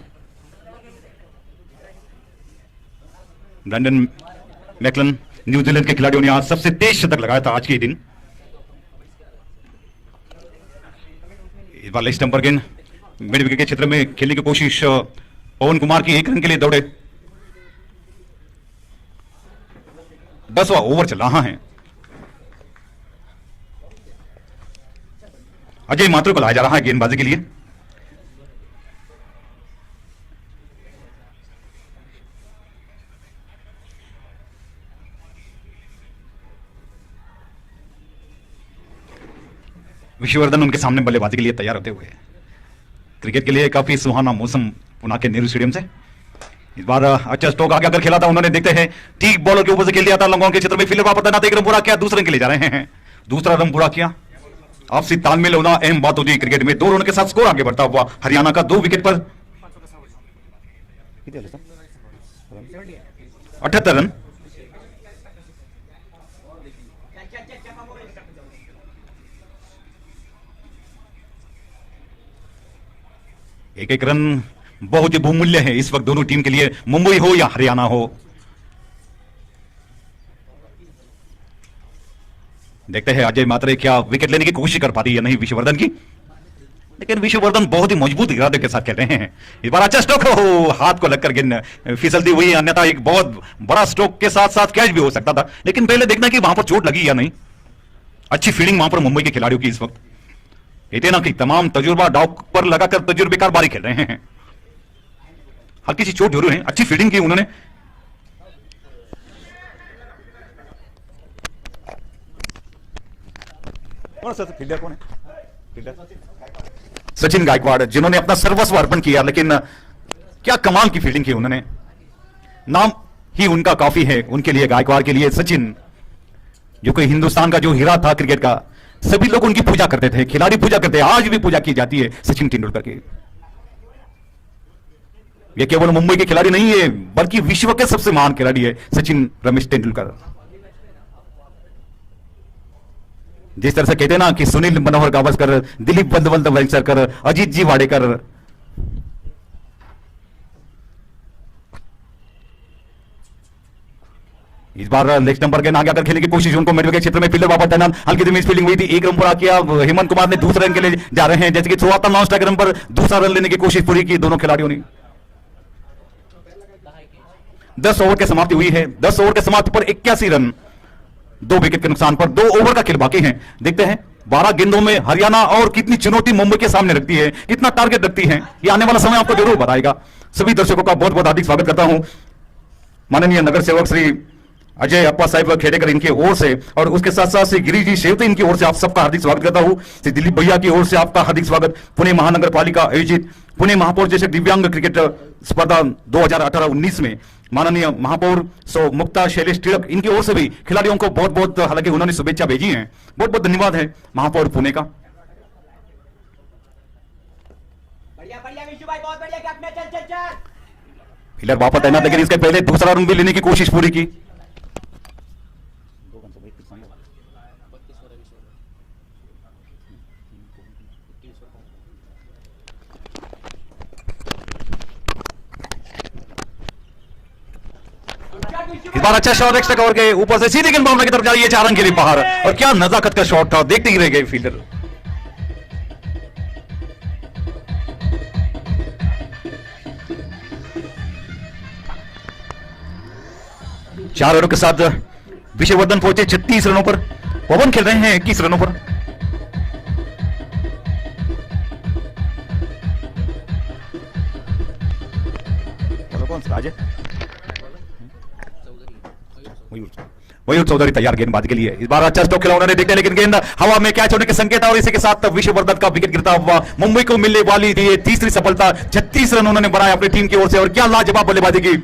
ब्रैंडन मैकलन न्यूजीलैंड के खिलाड़ियों ने आज सबसे तेज शतक लगाया था आज के दिन. इस बार लेग स्टंप पर गेंद मिड विकेट के क्षेत्र में खेलने की कोशिश पवन कुमार की. 1 रन के लिए दौड़े. 10वां ओवर चल रहा है. अजय माथुर को लाया जा रहा है गेंदबाजी के लिए. विश्ववर्धन उनके सामने बल्लेबाजी के लिए तैयार होते हुए. क्रिकेट के लिए काफी सुहाना मौसम पुणे के नेहरू स्टेडियम से. इस बार अच्छा स्ट्रोक आगे अगर खेला था उन्होंने. देखते हैं ठीक बॉलर के ऊपर से खेल दिया था. लंगों के क्षेत्र में फील्डर वापस ना. 1 रन पूरा किया. दूसरे रन के लिए जा रहे हैं. दूसरा रन पूरा किया. आपसी तालमेल होना अहम बात होती है क्रिकेट में. 2 रन के साथ स्कोर आगे बढ़ता हुआ हरियाणा का 2 विकेट पर 78 रन. एक रन बहुत ही बहुमूल्य है इस वक्त दोनों टीम के लिए. मुंबई हो या हरियाणा हो. देखते हैं अजय मात्रे क्या विकेट लेने की कोशिश कर पाती है या नहीं विश्ववर्धन की. लेकिन विश्ववर्धन बहुत ही मजबूत इरादे के साथ खेल रहे हैं. इस बार अच्छा स्ट्रोक हो. हाथ को लगकर गेंद फिसलती हुई. अन्यथा एक बहुत बड़ा स्ट्रोक के साथ साथ कैच भी हो सकता था. लेकिन पहले देखना कि वहां पर चोट लगी या नहीं. अच्छी फील्डिंग वहां पर मुंबई के खिलाड़ियों की इस वक्त. इतना कि तमाम तजुर्बा डाव पर लगाकर तजुर्बेकार बारी खेल रहे हैं. हल्की सी चोट जरूर है. अच्छी फील्डिंग की उन्होंने. कौन सा फील्डर कौन है? सचिन गायकवाड़ जिन्होंने अपना सर्वस्व अर्पण किया. लेकिन क्या कमाल की फील्डिंग की उन्होंने. नाम ही उनका काफी है उनके लिए. गायकवाड़ के लिए सचिन जो कि हिंदुस्तान का जो हीरा था क्रिकेट का. सभी लोग उनकी पूजा करते थे. खिलाड़ी पूजा करते हैं. आज भी पूजा की जाती है सचिन तेंदुलकर की. ये केवल मुंबई के खिलाड़ी नहीं है बल्कि विश्व के सबसे महान खिलाड़ी है सचिन रमेश तेंदुलकर. जिस तरह से कहते हैं ना कि सुनील मनोहर गावस्कर, दिलीप बंदवलकर, अजीत जी वाडेकर. इस बार लेग स्टंप पर गेंद आगे आकर खेलने की कोशिश. उनको मिड विकेट क्षेत्र में फील्डर वापस तैनात. हल्की सी फील्डिंग हुई थी. 1 रन पूरा किया. हेमंत कुमार ने दूसरे रन के लिए जा रहे हैं. जैसे कि शुरुआत नॉन स्ट्राइक रन पर दूसरा रन लेने की कोशिश पूरी की दोनों खिलाड़ियों ने. 10 ओवर की समाप्ति हुई है. 10 ओवर की समाप्ति पर 81 रन 2 विकेट के नुकसान पर. 2 ओवर का खेल बाकी है. देखते हैं 12 गेंदों में हरियाणा और कितनी चुनौती मुंबई के सामने रखती है. कितना टारगेट रखती है. ये आने वाला समय आपको जरूर बताएगा. सभी दर्शकों का बहुत बहुत हार्दिक स्वागत करता हूं. माननीय नगर सेवक श्री अजय अप्पा साहिब खेडेकर इनकी ओर से और उसके साथ साथ श्री गिरीश जी शेवते इनकी ओर से आप सबका हार्दिक स्वागत करता हूं. श्री दिलीप भैया की ओर से आपका हार्दिक स्वागत. पुणे महानगर पालिका आयोजित पुणे महापौर जैसे दिव्यांग क्रिकेट स्पर्धा 2018-19 में माननीय महापौर सो मुक्ता शैलेश टिळक इनकी ओर से भी खिलाड़ियों को बहुत बहुत, हालांकि उन्होंने शुभेच्छा भेजी हैं, बहुत बहुत धन्यवाद है महापौर पुणे का. फील्डर वापस तैनात. लेकिन इसके पहले दूसरा रन भी लेने की कोशिश पूरी की. इस बार अच्छा शॉट एक्स्ट्रा कवर के ऊपर से सीधे गेंद बाउंड्री की तरफ जा रही है. 4 रन के लिए बाहर. और क्या नजाकत का शॉट था. देखते ही रह गए फील्डर. चार रनों के साथ विश्ववर्धन पहुंचे 36 रनों पर. पवन खेल रहे हैं 21 रनों पर. चलो कौन सा मयूर चौधरी तैयार गेंदबाजी के लिए। इस बार अच्छा स्ट्रोक खेला उन्होंने, देखते लेकिन गेंद हवा में कैच होने के संकेत, और इसी के साथ विश्ववर्धन का विकेट गिरता हुआ मुंबई को मिलने वाली थी तीसरी सफलता। 36 रन उन्होंने बनाए अपनी टीम की ओर से, और क्या लाजवाब बल्लेबाजी की।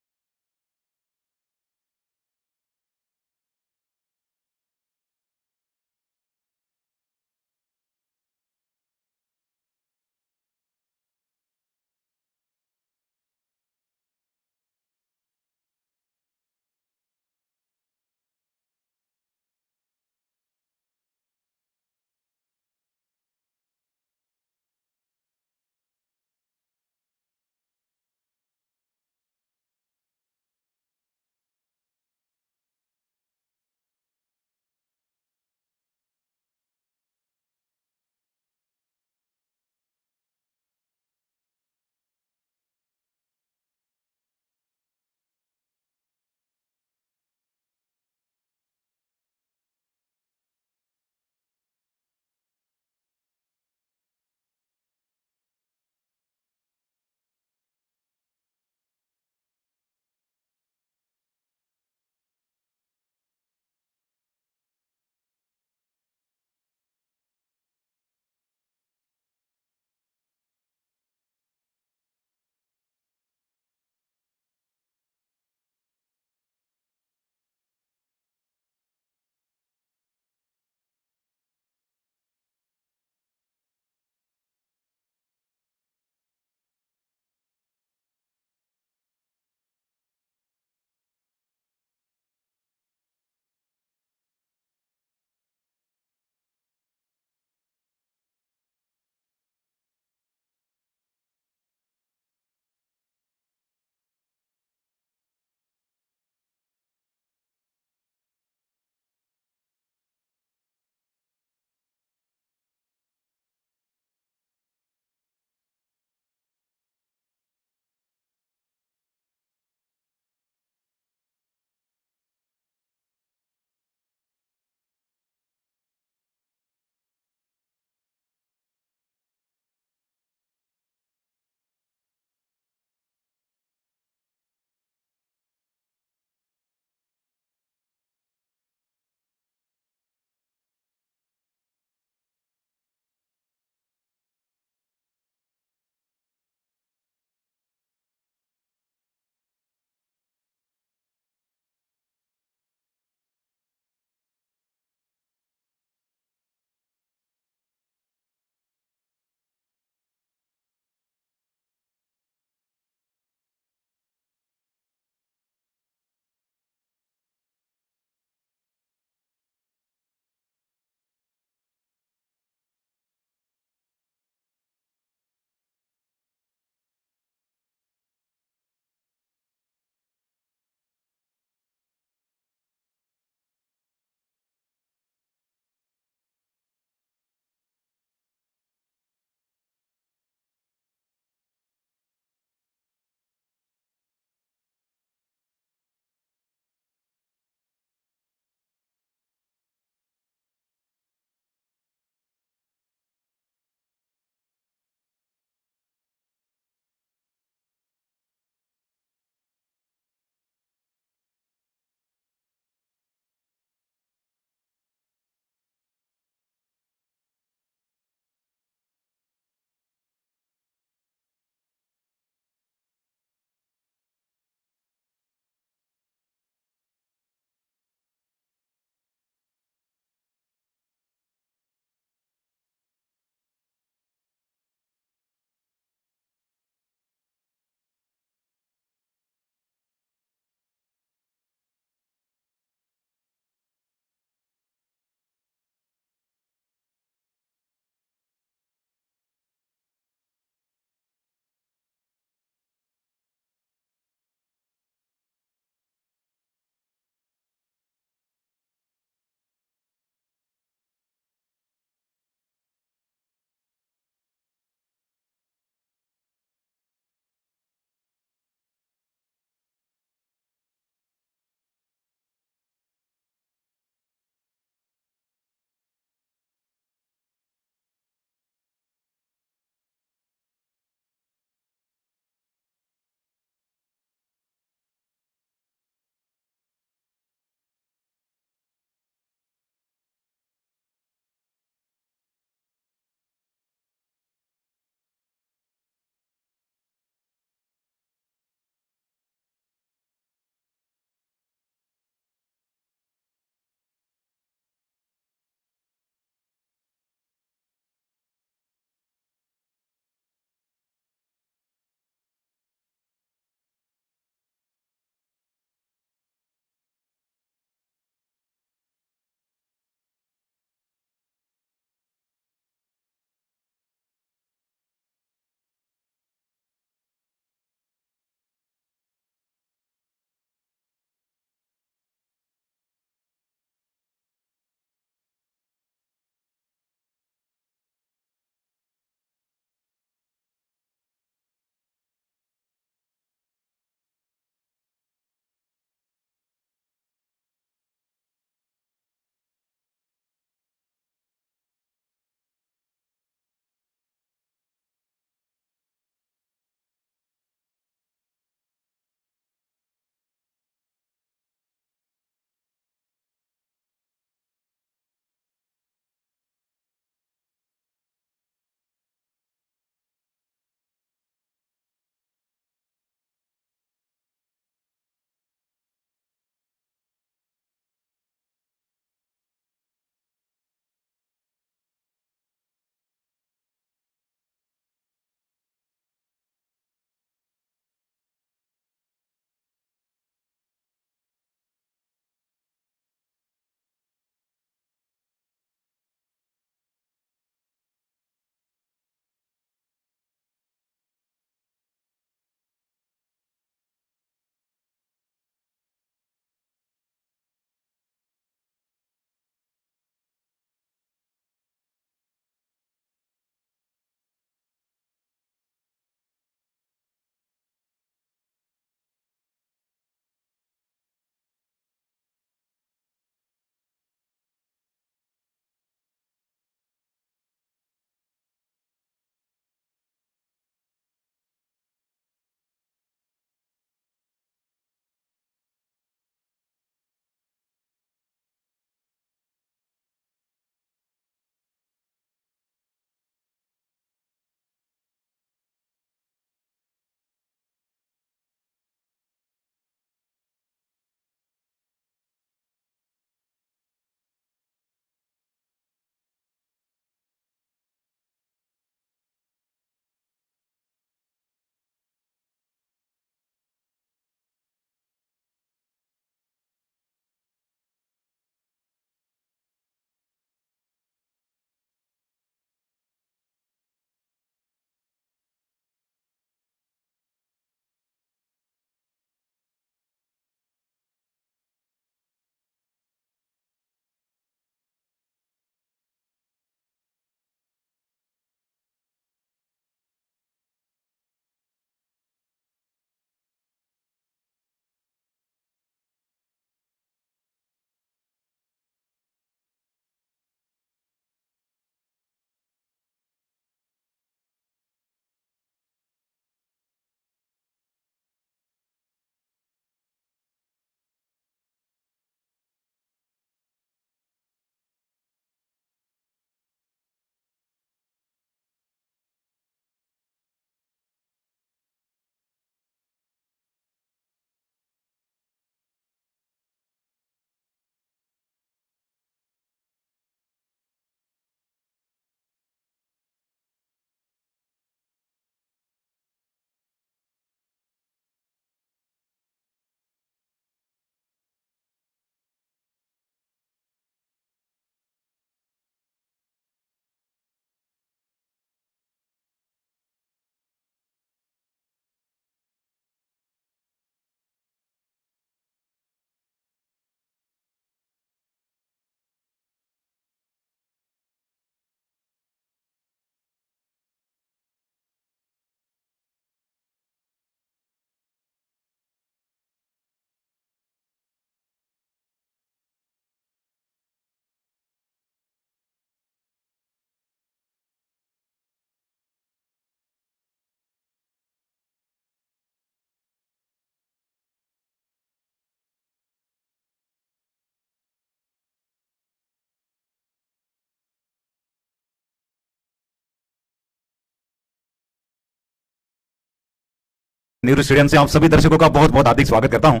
नेहरू स्टेडियम से आप सभी दर्शकों का बहुत बहुत हार्दिक स्वागत करता हूं।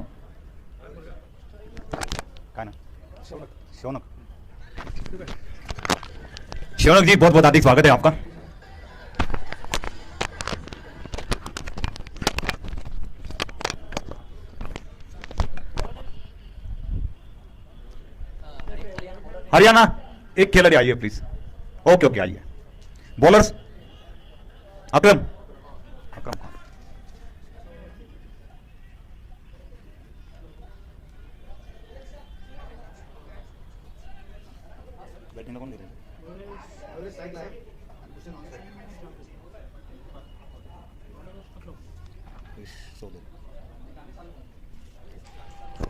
शौनक जी, बहुत बहुत हार्दिक स्वागत है आपका। हरियाणा एक खिलाड़ी आइए प्लीज। ओके ओके आइए। बॉलर्स अकरम अकरम खान। बैटिंग कौन दे रहे हैं?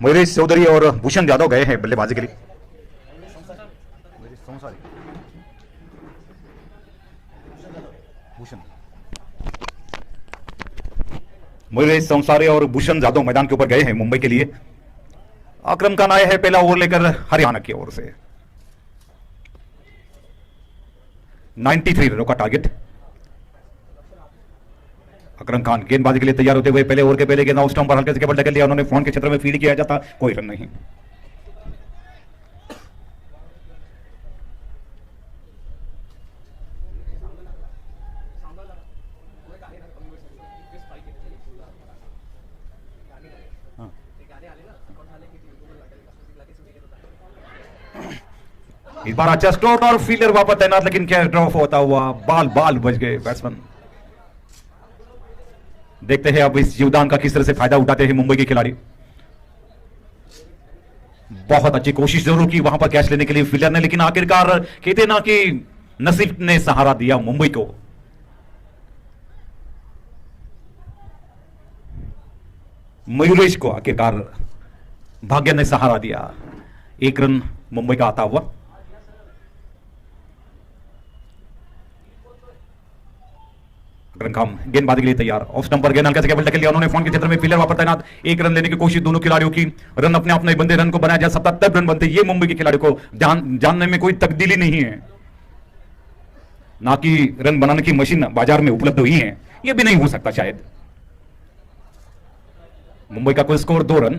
मयूरेश चौधरी और भूषण यादव गए हैं बल्लेबाजी के लिए। मयूरेश संसारे और भूषण यादव मैदान के ऊपर गए हैं मुंबई के लिए। अकरम खान आए हैं पहला ओवर लेकर हरियाणा की ओर से। 93 रनों का टारगेट। अकरम खान गेंदबाजी के लिए तैयार होते हुए पहले ओवर के पहले गेंद ऑफ स्टंप पर हल्के से केवल टक्कर लिया। उन्होंने फोन के क्षेत्र में फील्ड किया जाता, कोई रन नहीं। इस बार अच्छा स्ट्रोक और फील्डर वापस तैनात, लेकिन क्या ड्रॉप होता हुआ बाल बाल बच गए बैट्समैन। देखते हैं अब इस योगदान का किस तरह से फायदा उठाते हैं मुंबई के खिलाड़ी। बहुत अच्छी कोशिश जरूर की वहां पर कैच लेने के लिए फील्डर ने, लेकिन आखिरकार कहते ना कि नसीब ने सहारा दिया मुंबई को। मयूरेश को आखिरकार भाग्य ने सहारा दिया। एक रन मुंबई का आता हुआ। अकरम खान गेंदबाजी के लिए तैयार। ऑफ स्टंप पर गेंद हल्के से केवल टक्कर लिया। उन्होंने फोन के क्षेत्र में फील्डर वापस तैनात। एक रन लेने की कोशिश दोनों खिलाड़ियों की। रन अपने आप नहीं बनते, रन को बनाया जा सकता तब रन बनते। ये मुंबई के खिलाड़ियों को जानने में कोई तब्दीली नहीं है। ना कि रन बनाने की मशीन बाजार में उपलब्ध हुई है, ये भी नहीं हो सकता शायद। मुंबई का कुल स्कोर 2 रन।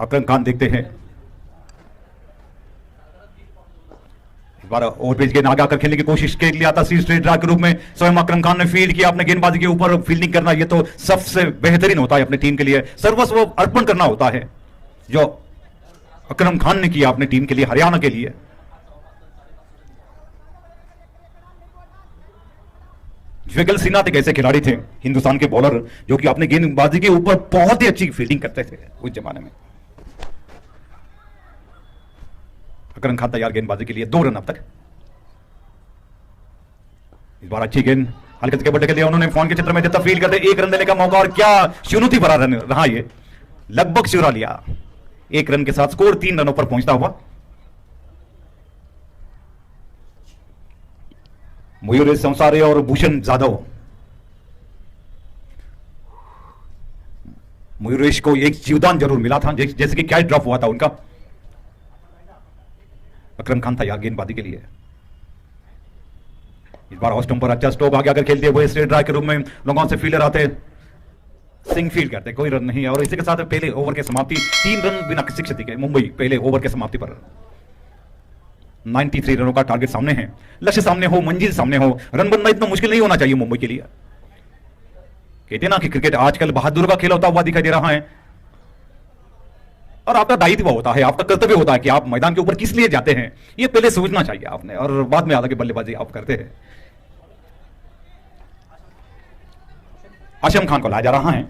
अकरम खान देखते हैं ओवरपेज गेंद आगे आकर खेलने की कोशिश के लिए आता स्ट्रेट ड्रा के रूप में स्वयं अकरम खान ने फील्ड किया। अपने गेंदबाजी के ऊपर फील्डिंग करना ये तो सबसे बेहतरीन होता है अपनी टीम के लिए। सर्वस्व अर्पण करना होता है जो अकरम खान ने किया अपनी टीम के लिए, हरियाणा के लिए। ज्वेगल सिन्हा एक ऐसे खिलाड़ी थे हिंदुस्तान के बॉलर जो कि अपने गेंदबाजी के ऊपर बहुत ही अच्छी फील्डिंग करते थे उस जमाने में। अकरम खान तैयार गेंदबाजी के लिए। 2 रन अब तक। इस बार अच्छी गेंद हल्के से केवल के लिए उन्होंने फोन के क्षेत्र में देता फील्ड करते। 1 रन देने का मौका और क्या चुनौती भरा रन रहा ये। लगभग चुरा लिया। 1 रन के साथ स्कोर 3 रनों पर पहुंचता हुआ। मयूरेश संसारे और भूषण यादव। मयूरेश को एक जीवदान जरूर मिला था, जैसे कि क्या ड्रॉप हुआ था उनका। अकरम खान तैयार गेंदबाजी के लिए। इस बार ऑफ स्टंप पर अच्छा स्ट्रोक आगे आकर खेलते हुए स्ट्रेट ड्राइव के रूप में लोगों से फील्डर आते, सिंग फील्ड करते, कोई रन नहीं। और इसी के साथ पहले ओवर की समाप्ति 3 रन बिना किसी क्षति के मुंबई पहले ओवर की समाप्ति पर। 93 रनों का टारगेट सामने है। लक्ष्य सामने हो, मंजिल सामने हो, रन बनना इतना मुश्किल नहीं होना चाहिए मुंबई के लिए। कहते ना कि क्रिकेट आजकल बहादुर का खेल होता हुआ दिखाई दे रहा है और आपका दायित्व होता है, आपका कर्तव्य होता है कि आप मैदान के ऊपर किस लिए जाते हैं ये पहले सोचना चाहिए आपने, और बाद में आगे बल्लेबाजी आप करते हैं। आशम खान को लाया जा रहा है।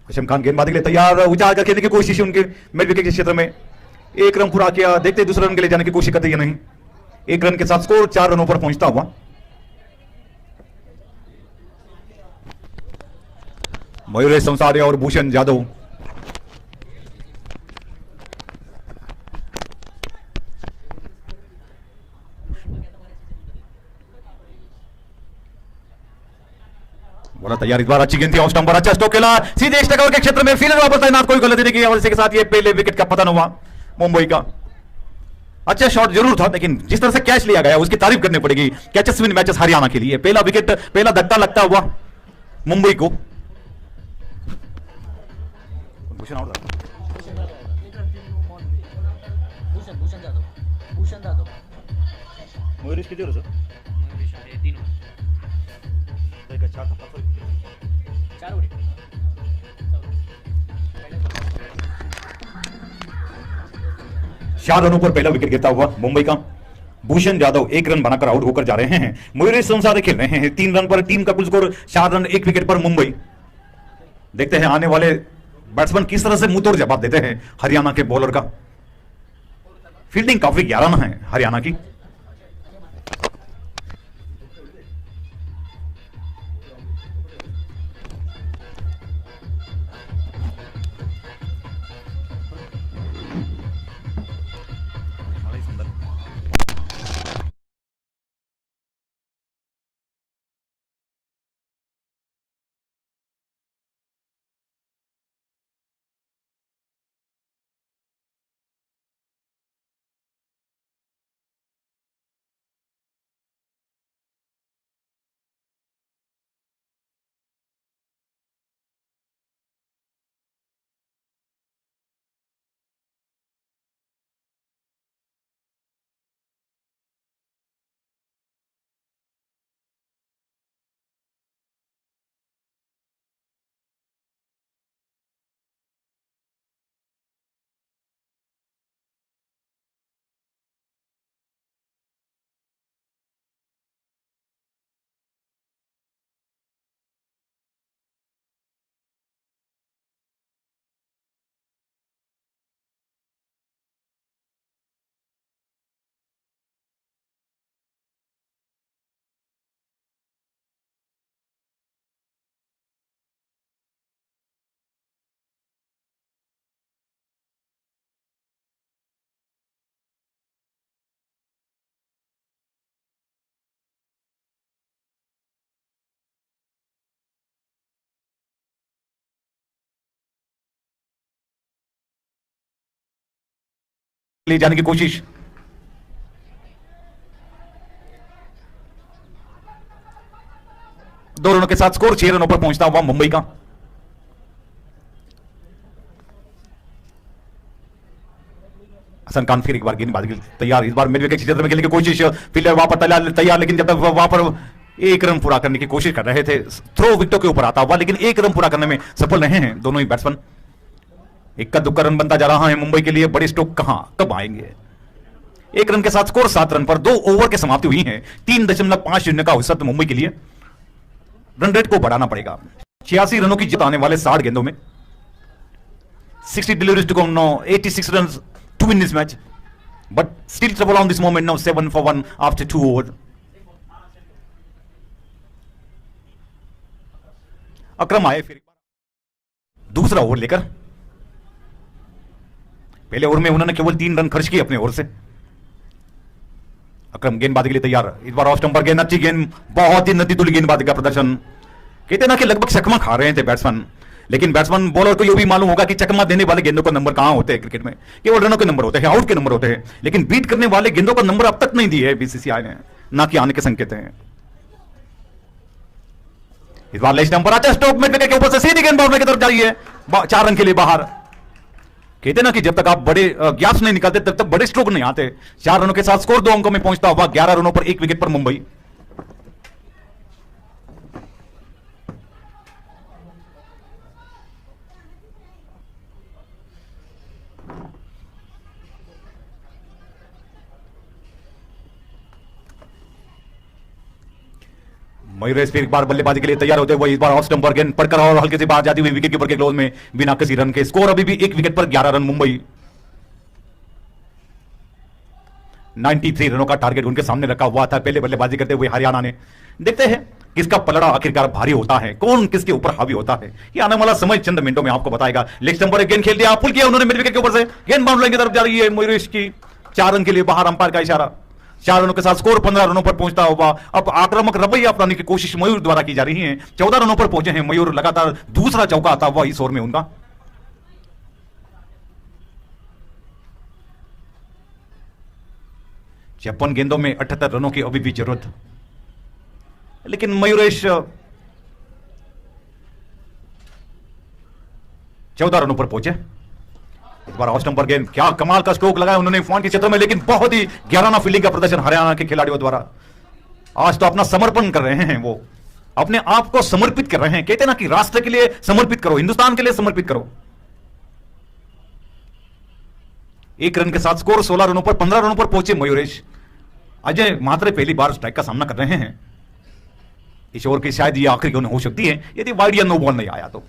आशम खान गेंदबाजी के लिए तैयार, उछाल कर खेलने की कोशिश उनके मिड विकेट के क्षेत्र में। 1 रन पूरा किया, देखते दूसरे रन के लिए जाने की कोशिश करते या नहीं। 1 रन के साथ स्कोर 4 रनों पर पहुंचता हुआ। मयूरेश संसारे और भूषण यादव। बोला तैयार, इस बार अच्छी गेंद थी, ऑफ स्टंप पर अच्छा स्ट्रोक खेला, सीधे स्टकआउट के क्षेत्र में फील्डर वापस तैनात, कोई गलती नहीं की और इसी के साथ ये पहले विकेट का पतन हुआ। मुंबई का। अच्छा शॉट जरूर था, लेकिन जिस तरह से कैच लिया गया उसकी तारीफ करनी पड़ेगी। कैचेस विन मैचेस हरियाणा के लिए। पहला विकेट, पहला धक्का लगता हुआ मुंबई को। भूषण आउट था। भूषण जाधव, भूषण जाधव, मयूरेश किती होतं मयूरेश 3 सर? चार था, 4 उडी. चार रनों पर पहला विकेट गिरता हुआ मुंबई का। भूषण यादव 1 रन बनाकर आउट होकर जा रहे हैं। मयूरेश संसार खेल रहे हैं 3 रन पर। टीम का कुल स्कोर 4 रन 1 विकेट पर मुंबई। देखते हैं आने वाले बैट्समैन किस तरह से मुंह तोड़ जवाब देते हैं हरियाणा के बॉलर का। फील्डिंग काफी ग्यारह है हरियाणा की। ले जाने की कोशिश। दो रनों के साथ स्कोर 6 रनों पर पहुंचता हुआ मुंबई का। हसन खान फिर एक बार गेंदबाजी के लिए तैयार। इस बार मिड विकेट क्षेत्र में खेलने की कोशिश। फील्डर वहां पर तैयार, लेकिन जब तक वहां पर 1 रन पूरा करने की कोशिश कर रहे थे, थ्रो विकेटों के ऊपर आता हुआ, लेकिन 1 रन पूरा करने में सफल रहे हैं दोनों ही बैट्समैन। इक्का दुक्का रन बनता जा रहा है मुंबई के लिए। बड़े स्ट्रोक कहां कब आएंगे? 1 रन के साथ स्कोर 7 रन पर। 2 ओवर की समाप्ति हुई है। 3.5 का औसत मुंबई के लिए। रन रेट को बढ़ाना पड़ेगा। 86 रनों की जीत आने वाले 60 गेंदों में। 60 deliveries to come, 86 run to win this match, but still trouble on this moment now. 7 for 1 after 2 overs. अक्रम आए फिर दूसरा ओवर लेकर। पहले ओवर में उन्होंने केवल 3 रन खर्च किए अपने ओवर से। अक्रम गेंदबाजी के लिए तैयार। इस बार ऑफ स्टंपर गेंद, अच्छी गेंद, बहुत ही नती तुली गेंदबाजी का प्रदर्शन। कहते ना कि लगभग चकमा खा रहे थे बैट्समैन, लेकिन बैट्समैन बॉलर को यह भी मालूम होगा कि चकमा देने वाले गेंदों का नंबर कहां होते हैं क्रिकेट में। केवल रनों के नंबर होते हैं, आउट के नंबर होते हैं, लेकिन बीट करने वाले गेंदों का नंबर अब तक नहीं दिए है बीसीसीआई ने, ना कि आने के संकेत हैं। इस बार लेग स्टंप पर आता है, स्टोक मिड विकेट के ऊपर से सीधी गेंद बाउंड्री की तरफ जा रही है। 4 रन के लिए बाहर। कहते ना कि जब तक आप बड़े गैप्स नहीं निकालते तब तक बड़े स्ट्रोक नहीं आते। 4 रनों के साथ स्कोर 2 अंकों में पहुंचता हुआ 11 रनों पर 1 विकेट पर मुंबई। मयूरेश फिर एक बार बल्लेबाजी के लिए तैयार होते हुए इस बार ऑफ स्टंप पर गेंद पड़कर और हल्के से बाहर जाती हुई विकेट कीपर के क्लोज में बिना किसी रन के। स्कोर अभी भी 1 विकेट पर 11 रन मुंबई। 93 रनों का टारगेट उनके सामने रखा हुआ था पहले बल्लेबाजी करते हुए हरियाणा ने। देखते हैं किसका पलड़ा आखिरकार भारी होता है, कौन किसके ऊपर हावी होता है, ये आने वाला समय चंद मिनटों में आपको बताएगा। लेग स्टंप पर एक गेंद खेल दिया, पुल किया उन्होंने मिड विकेट के ऊपर से। गेंद बाउंड्री की तरफ जा रही है मयूरेश की। 4 रन के लिए बाहर, अंपायर का इशारा। 4 रनों के साथ स्कोर 15 रनों पर पहुंचता हुआ। अब आक्रामक रवैया अपनाने की कोशिश मयूर द्वारा की जा रही है। 14 रनों पर पहुंचे हैं मयूर। लगातार दूसरा चौका आता हुआ इस ओवर में उनका। 56 गेंदों में 78 रनों की अभी भी जरूरत, लेकिन मयूरेश 14 रनों पर पहुंचे। इस बार ऑफ स्टंप पर गेंद, क्या कमाल का स्ट्रोक लगाया उन्होंने पॉइंट के क्षेत्र में, लेकिन बहुत ही ग्यारहना फील्डिंग का प्रदर्शन हरियाणा के खिलाड़ियों द्वारा। आज तो अपना समर्पण कर रहे हैं, वो अपने आप को समर्पित कर रहे हैं। कहते हैं ना कि राष्ट्र के लिए समर्पित करो, हिंदुस्तान के लिए समर्पित करो। 1 रन के साथ स्कोर 16 रनों पर 15 रनों पर पहुंचे मयूरेश। अजय मात्रे पहली बार स्ट्राइक का सामना कर रहे हैं। इस ओवर की शायद ये आखिरी गेंद हो सकती है यदि वाइड या नो बॉल नहीं आया तो।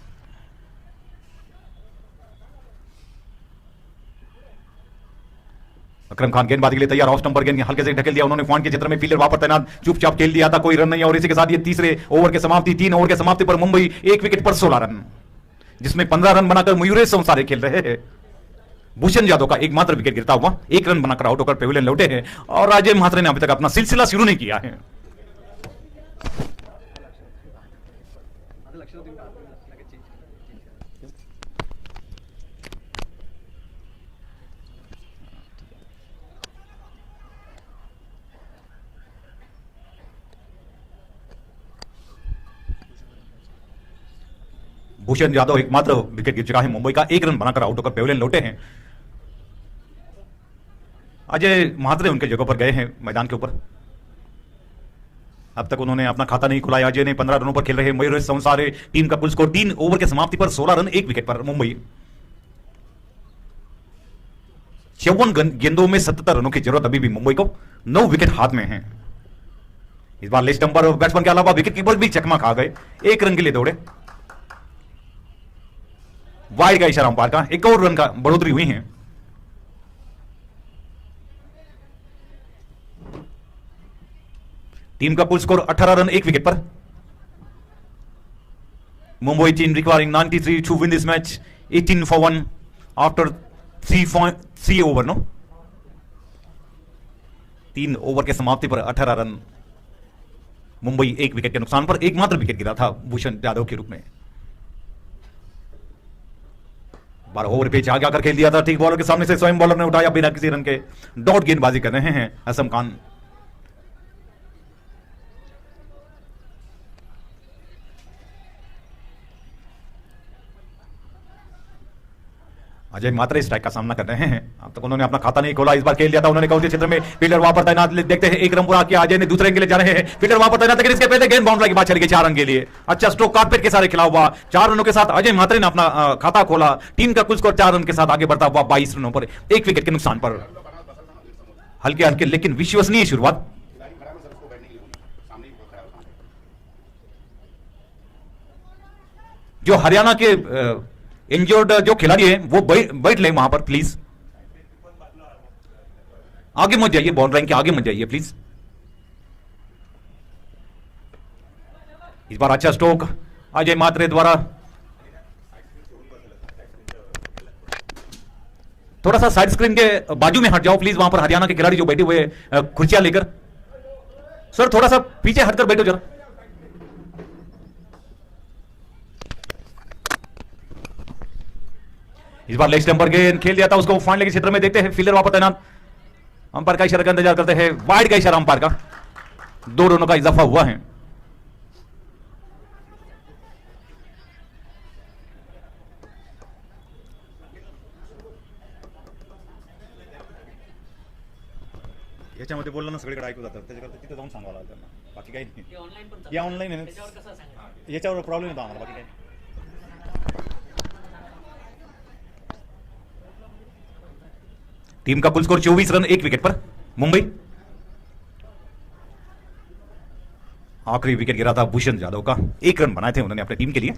अकरम खान गेंदबाजी के लिए तैयार, ऑफ स्टंप पर गेंद हल्के से ढकेल दिया उन्होंने पॉइंट के क्षेत्र में। फील्डर वापस तैनात, चुपचाप खेल दिया था, कोई रन नहीं। और इसी के साथ ये तीसरे ओवर के समाप्ति, 3 ओवर के समाप्ति पर मुंबई 1 विकेट पर 16 रन, जिसमें 15 रन बनाकर मयूरेश संसारे खेल रहे हैं। भूषण यादव का एकमात्र विकेट गिरता हुआ 1 रन बनाकर आउट होकर पेविलियन लौटे हैं। और अजय महात्रे ने अभी तक अपना सिलसिला शुरू नहीं किया है। भूषण यादव एकमात्र विकेट गिर चुका है मुंबई का, 1 रन बनाकर आउट होकर पेविलियन लौटे हैं। अजय महात्रे उनके जगह पर गए हैं मैदान के ऊपर। अब तक उन्होंने अपना खाता नहीं खुलाया। अजय ने 15 रनों पर खेल रहे। मयूरेश संसारे टीम का कुल स्कोर 3 ओवर के समाप्ति पर 16 रन 1 विकेट पर मुंबई। 54 गेंदों में 77 रनों की जरूरत अभी भी मुंबई को, 9 विकेट हाथ में हैं। इस बार लेग स्टंपर और बैट्समैन के अलावा विकेट कीपर भी चकमा खा गए, 1 रन के लिए दौड़े। वाइड का इशारा अंपायर का, 1 और रन का बढ़ोतरी हुई है। टीम का कुल स्कोर 18 रन 1 विकेट पर। Mumbai team requiring 93 to win this match, 18 for 1 after 3 over now. 3 over के समाप्ति पर 18 रन। मुंबई 1 विकेट के नुकसान पर एकमात्र विकेट गिरा था भूषण यादव के रूप में। 12 ओवर पे आगे आकर खेल दिया था, ठीक बॉलर के सामने से स्वयं बॉलर ने उठाया बिना किसी रन के। डॉट गेंदबाजी कर रहे हैं असम खान। अजय मात्रे स्ट्राइक का सामना कर रहे हैं। अब तक उन्होंने अपना खाता नहीं खोला। इस बार खेल लिया था उन्होंने काउंटी क्षेत्र में। फील्डर वहां पर तैनात, देखते हैं 1 रन पूरा किया। अजय ने दूसरे के लिए जा रहे हैं। फील्डर वहां पर तैनात, लेकिन इसके पहले गेंद बाउंड्री की बात चली गई 4 रन के लिए। अच्छा स्ट्रोक कारपेट के सारे खिला हुआ। 4 रनों के साथ अजय मात्रे ने अपना खाता खोला। टीम का कुल स्कोर 4 रन के साथ आगे बढ़ता हुआ 22 रनों पर 1 विकेट के नुकसान पर। हल्के हल्के लेकिन विश्वसनीय शुरुआत। जो हरियाणा के इंजर्ड जो खिलाड़ी है वो बैठ ले वहां पर प्लीज। आगे मत जाइए, बॉल लाइन के आगे मत जाइए प्लीज। इस बार अच्छा स्ट्रोक अजय मात्रे द्वारा। थोड़ा सा साइड स्क्रीन के बाजू में हट जाओ प्लीज। वहां पर हरियाणा के खिलाड़ी जो बैठे हुए कुर्सियां लेकर, सर थोड़ा सा पीछे हटकर बैठो जरा। इस बार लेग स्टंप पर गेंद खेल दिया था, उसको फाइनल के क्षेत्र में देखते हैं। फील्डर वहां पर तैनात, अंपायर का इशारा का इंतजार करते हैं। वाइड का इशारा अंपायर का, 2 रनों का इजाफा हुआ है। याच्यामध्ये बोललं ना सगळीकडे ऐकू जातं, त्याच्याकरता तिथे जाऊन सांगावं लागतं त्यांना, बाकी काही नाही। या ऑनलाईन आहे ना, याच्यावर प्रॉब्लेम येतो आम्हाला, बाकी काही। टीम का कुल स्कोर 24 रन 1 विकेट पर मुंबई। आखिरी विकेट गिरा था भूषण यादव का, 1 रन बनाए थे उन्होंने अपनी टीम के लिए।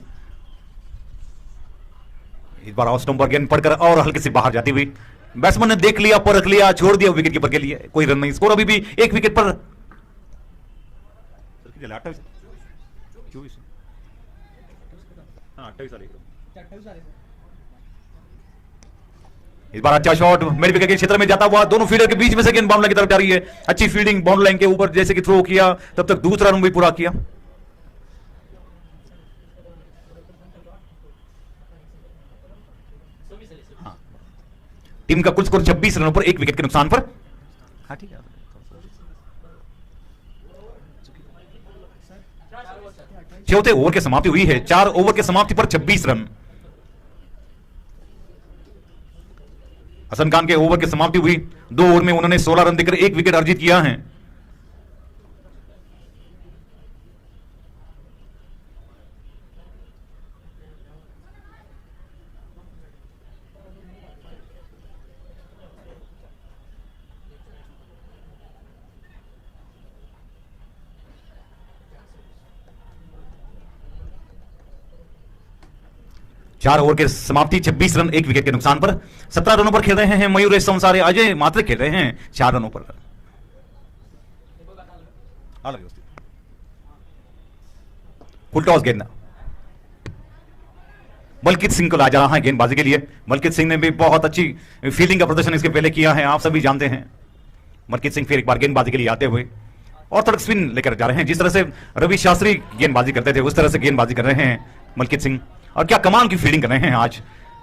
इस बार ऑफ स्टंप पर गेंद पड़कर और हल्के से बाहर जाती हुई। बैट्समैन ने देख लिया, परख लिया, छोड़ दिया विकेट कीपर के लिए, कोई रन नहीं। स्कोर अभी भी 1 विकेट पर। इस बार अच्छा शॉट मिड विकेट के क्षेत्र में जाता हुआ, दोनों फील्डर के बीच में से गेंद बाउंड्री की तरफ जा रही है। अच्छी फील्डिंग, बाउंड्री लाइन के ऊपर जैसे कि थ्रो किया, तब तक दूसरा रन भी पूरा किया। टीम का कुल स्कोर 26 रनों पर 1 विकेट के नुकसान पर। हाँ ठीक है, चौथे ओवर की समाप्ति हुई है। 4 ओवर की समाप्ति पर 26 रन। हसन खान के ओवर की समाप्ति हुई। 2 ओवर में उन्होंने 16 रन देकर 1 विकेट अर्जित किया है। चार ओवर के समाप्ति 26 रन 1 विकेट के नुकसान पर। 17 रनों पर खेल रहे हैं मयूरेश संसारे। अजय मात्र खेल रहे हैं 4 रनों पर। फुल टॉस गेंद। मलकीत सिंह को ला जा रहा है गेंदबाजी के लिए। मलकीत सिंह ने भी बहुत अच्छी फील्डिंग का प्रदर्शन इसके पहले किया है, आप सभी जानते हैं। मलकीत सिंह फिर एक बार गेंदबाजी के लिए आते हुए और थोड़ा स्पिन लेकर जा रहे हैं। जिस तरह से रवि शास्त्री गेंदबाजी करते थे उस तरह से गेंदबाजी कर रहे हैं मलकीत सिंह। और क्या कमाल की फील्डिंग कर रहे हैं आज।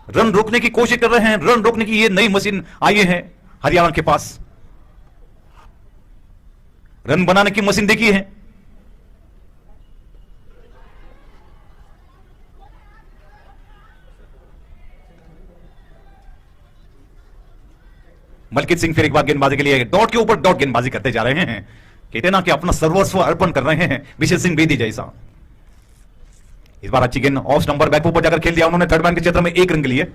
रन रोकने की कोशिश कर रहे हैं। रन रोकने की ये नई मशीन आई है हरियाणा के पास। रन बनाने की मशीन देखी है। मलकीत सिंह फिर एक बार गेंदबाजी के लिए डॉट के ऊपर डॉट गेंदबाजी करते जा रहे हैं। कहते ना कि अपना सर्वस्व अर्पण कर रहे हैं विशेष सिंह बेदी जैसा। इस बार अच्छी गेंद ऑफ नंबर बैक ऊपर जाकर खेल दिया उन्होंने। थर्ड मैन के क्षेत्र में 1 रन के लिए।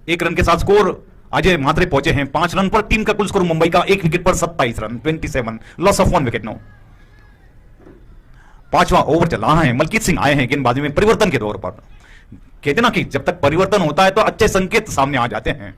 एक रन के साथ स्कोर अजय मात्रे पहुंचे हैं 5 रन पर। टीम का कुल स्कोर मुंबई का 1 विकेट पर 27 run 27, loss of 1 wicket no. 5वां ओवर चल रहा है। मलकीत सिंह आए हैं गेंदबाजी में परिवर्तन के दौर पर। कहते ना कि जब तक परिवर्तन होता है तो अच्छे संकेत सामने आ जाते हैं।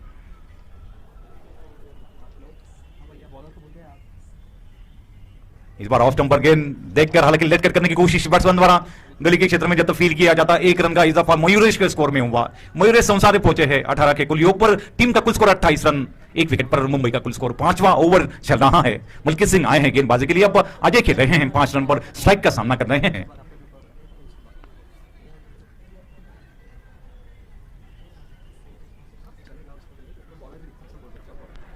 इस बार ऑफ स्टंपर गेंद देखकर हालांकि लेट कट करने की कोशिश बैट्समैन द्वारा गली के क्षेत्र में जब तक फील किया जाता 1 रन का इजाफा मयूरेश के स्कोर में हुआ। मयूरेश संसारे पहुंचे हैं 18 के कुल योग पर। टीम का कुल स्कोर 28 रन 1 विकेट पर। मुंबई का कुल स्कोर। 5वां ओवर चल रहा है। मलकीत सिंह आए हैं गेंदबाजी के लिए। अब अजय खेल रहे हैं 5 रन पर स्ट्राइक का सामना कर रहे हैं।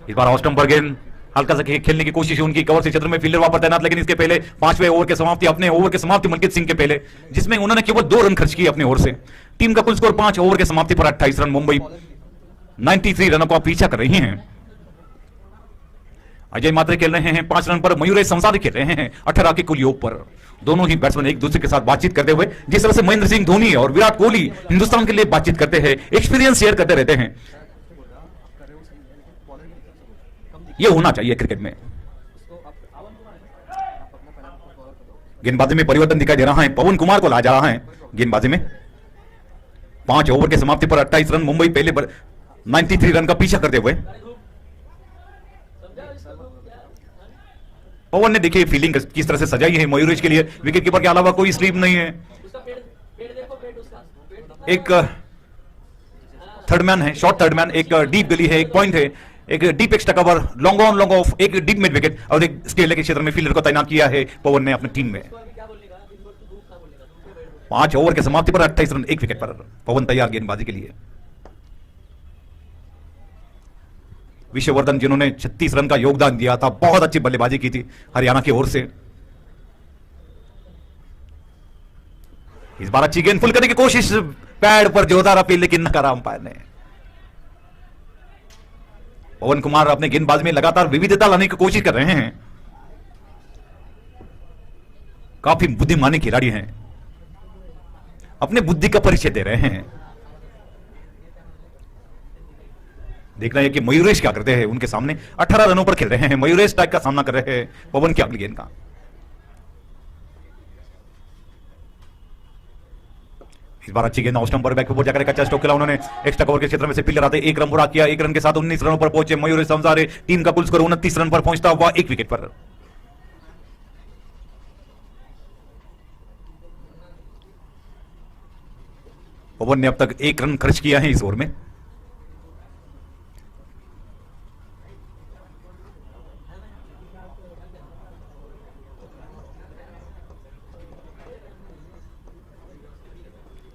इस बार ऑफ स्टंपर गेंद हल्का सा खेलने की कोशिश उनकी। कवर से क्षेत्र में फील्डर वहां पर तैनात, लेकिन इसके पहले 5वें ओवर के समाप्ति अपने ओवर के समाप्ति मलकीत सिंह के पहले, जिसमें उन्होंने केवल 2 रन खर्च किए अपने ओवर से। टीम का कुल स्कोर 5 ओवर के समाप्ति पर 28 रन। मुंबई 93 रनों का पीछा कर रही है। अजय मात्रे खेल रहे हैं 5 रन पर। मयूरेश संसारी खेल रहे हैं 18 के कुल योग पर। दोनों ही बैट्समैन एक दूसरे के साथ बातचीत करते हुए, जिस तरह से महेंद्र सिंह धोनी और विराट कोहली हिंदुस्तान के लिए बातचीत करते हैं, एक्सपीरियंस शेयर करते रहते हैं। यह होना चाहिए क्रिकेट में। गेंदबाजी में परिवर्तन दिखाई दे रहा है। पवन कुमार को ला जा रहा है गेंदबाजी में। 5 ओवर के समाप्ति पर 28 रन। मुंबई पहले पर 93 रन का पीछा करते हुए। पवन ने देखिए फील्डिंग किस तरह से सजाई है मयूरेश के लिए। विकेट कीपर के अलावा कोई स्लीप नहीं है। एक थर्ड मैन है, शॉर्ट थर्ड मैन, एक डीप गली है, एक पॉइंट है, एक deep extra cover, long on long off, एक डीप मिड विकेट और एक स्केल के क्षेत्र में फील्डर को तैनात किया है पवन ने अपनी टीम में। 5 ओवर के समाप्ति पर 28 रन 1 विकेट पर पवन तैयार गेंदबाजी के लिए। विश्ववर्धन जिन्होंने 36 रन का योगदान दिया था, बहुत अच्छी बल्लेबाजी की थी हरियाणा की ओर से। इस बार अच्छी गेंद फुल करने की कोशिश, पैड पर जोरदार अपील लेकिन नकारा अंपायर ने। पवन कुमार अपने गेंदबाजी में लगातार विविधता लाने की कोशिश कर रहे हैं। काफी बुद्धिमानी खिलाड़ी हैं, अपने बुद्धि का परिचय दे रहे हैं। देखना है कि मयूरेश क्या करते हैं उनके सामने। 18 रनों पर खेल रहे हैं। मयूरेश टाइप का सामना कर रहे हैं पवन की अगली गेंद का। इस बार अच्छी गेंद ऑफ स्टंप पर बैक ऊपर जाकर कच्चा स्ट्रोक खेला उन्होंने। एक्स्ट्रा कवर के क्षेत्र में से फील्डर आते 1 रन पूरा किया। 1 रन के साथ 19 रनों पर पहुंचे मयूरेश संसारे। टीम का कुल स्कोर 29 रन पर पहुंचता हुआ 1 विकेट पर। पवन ने अब तक 1 रन खर्च किया है इस ओवर में।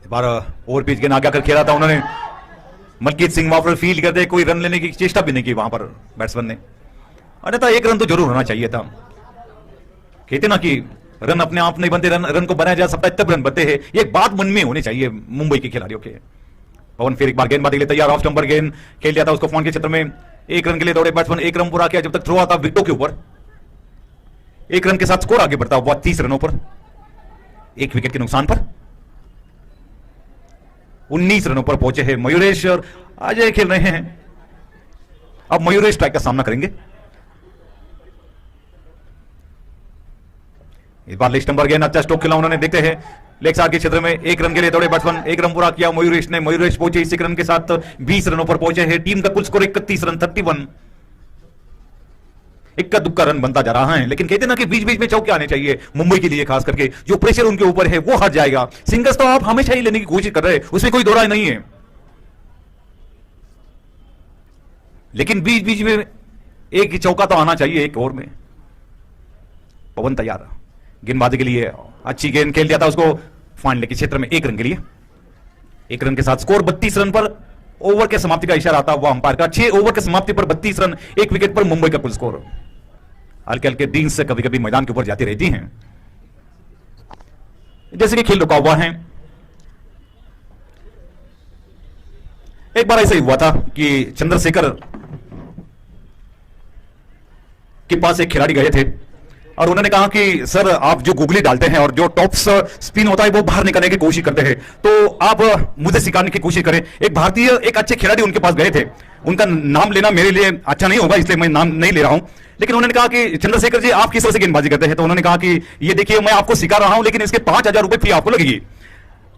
बार ओवर पिच गेंद आगे आकर खेला था उन्होंने। मलकीत सिंह वहां पर फील्ड कर दे, कोई रन लेने की चेष्टा भी नहीं की वहां पर बैट्समैन ने। अन्यथा एक रन तो जरूर होना चाहिए था। कहते ना कि रन अपने आप नहीं बनते, रन को बनाया जा सकता है तब रन बनते हैं। ये बात मन में होनी चाहिए मुंबई के खिलाड़ियों के। पवन फिर एक बार गेंदबाजी के लिए तैयार, ऑफ स्टंपर गेंद खेल दिया था उसको फोन के क्षेत्र में। एक रन के लिए दौड़े बैट्समैन, एक रन पूरा किया जब तक थ्रो आता विकेटों के ऊपर। एक रन के साथ स्कोर आगे बढ़ता हुआ 30 रनों पर, एक विकेट के नुकसान पर 19 रनों पर पहुंचे हैं मयूरेश और अजय खेल रहे हैं। अब मयूरेश स्ट्राइक का सामना करेंगे। इस बार लेग स्टंपर गेंद, अच्छा स्ट्रोक खेला उन्होंने, देखते हैं लेग साइड के क्षेत्र में। एक रन के लिए दौड़े बैट्समैन, एक रन पूरा किया मयूरेश ने। मयूरेश पहुंचे इस एक रन के साथ 20 रनों पर पहुंचे हैं। टीम का कुल स्कोर 31 रन, 31। इक्का दुक्का रन बनता जा रहा है, लेकिन कहते ना कि बीच बीच में चौके आने चाहिए मुंबई के लिए, खास करके जो प्रेशर उनके ऊपर है वो हट जाएगा। सिंगल्स तो आप हमेशा ही लेने की कोशिश कर रहे हैं, उसमें कोई दो राय नहीं है, लेकिन बीच बीच में एक चौका तो आना चाहिए एक ओवर में। पवन तैयार गेंदबाजी के लिए, अच्छी गेंद खेल दिया था उसको फाइनल के क्षेत्र में। एक रन के लिए, एक रन के साथ स्कोर 32 रन पर। ओवर के समाप्ति का इशारा आता हुआ अंपायर का। 6 ओवर के समाप्ति पर 32 रन, एक विकेट पर मुंबई का कुल स्कोर। हल्के हल्के दिन से कभी कभी मैदान के ऊपर जाती रहती हैं, जैसे कि खेल रुका हुआ है। एक बार ऐसा ही हुआ था कि चंद्रशेखर के पास एक खिलाड़ी गए थे और उन्होंने कहा कि सर आप जो गुगली डालते हैं और जो टॉप स्पिन होता है वो बाहर निकालने की कोशिश करते हैं, तो आप मुझे सिखाने की कोशिश करें। एक भारतीय, एक अच्छे खिलाड़ी उनके पास गए थे, उनका नाम लेना मेरे लिए अच्छा नहीं होगा इसलिए मैं नाम नहीं ले रहा हूं, लेकिन उन्होंने कहा कि चंद्रशेखर जी आप किस तरह से गेंदबाजी करते हैं, तो उन्होंने कहा कि ये देखिए मैं आपको सिखा रहा हूं लेकिन इसके 5,000 रुपए फी आपको लगेगी।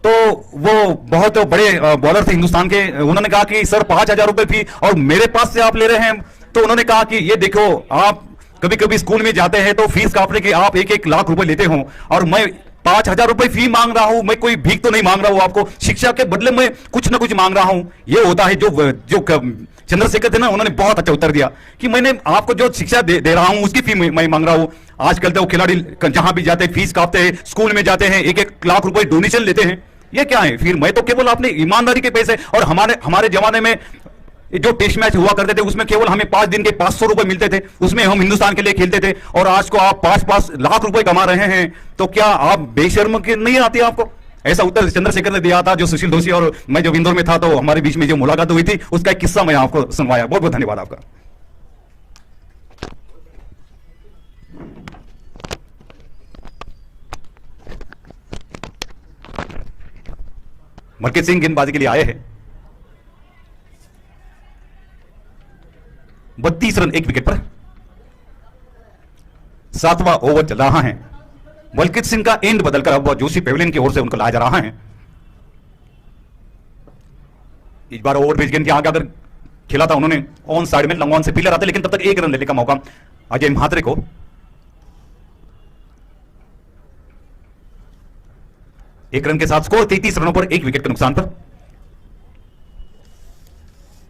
तो वो बहुत बड़े बॉलर थे हिंदुस्तान के, उन्होंने कहा कि सर 5,000 रुपए फी और मेरे पास से आप ले रहे हैं। तो उन्होंने कहा कि ये देखो आप कभी कभी स्कूल में जाते हैं तो फीस काटने के आप 1-1 लाख रुपए लेते हो और मैं 5,000 रुपए फी मांग रहा हूं। मैं कोई भीख तो नहीं मांग रहा हूं आपको, शिक्षा के बदले में कुछ ना कुछ मांग रहा हूं। ये होता है जो चंद्रशेखर थे ना, उन्होंने बहुत अच्छा उत्तर दिया कि मैंने आपको जो शिक्षा दे रहा हूं उसकी फी मैं मांग रहा हूं। आजकल तो खिलाड़ी जहां भी जाते हैं फीस काटते हैं, स्कूल में जाते हैं 1-1 लाख रुपए डोनेशन लेते हैं, ये क्या है? फिर मैं तो केवल अपने ईमानदारी के पैसे, और हमारे जमाने में जो टेस्ट मैच हुआ करते थे उसमें केवल हमें 5 दिन के 500 रुपए मिलते थे, उसमें हम हिंदुस्तान के लिए खेलते थे, और आज को आप 5-5 लाख रुपए कमा रहे हैं, तो क्या आप बेशर्म के नहीं आती आपको? ऐसा उत्तर चंद्रशेखर ने दिया था। जो सुशील दोषी और मैं जब इंदौर में था तो हमारे बीच में जो मुलाकात हुई थी उसका एक किस्सा मैं आपको सुनवाया। बहुत बहुत धन्यवाद आपका। मलकीत सिंह गेंदबाजी के लिए आए हैं। 32 रन, 1 विकेट पर। 7वां ओवर चल रहा है। मलकीत सिंह का एंड बदलकर अब जोशी पेविलियन की ओर से उनको लाया जा रहा है। इस बार ओवर भेज गेंद के आगे अगर खेला था उन्होंने ऑन साइड में, लॉन्ग ऑन से फील्डर आते, लेकिन तब तक 1 रन लेने का मौका अजय महात्रे को। एक रन के साथ स्कोर 33 रनों पर, 1 विकेट के नुकसान पर।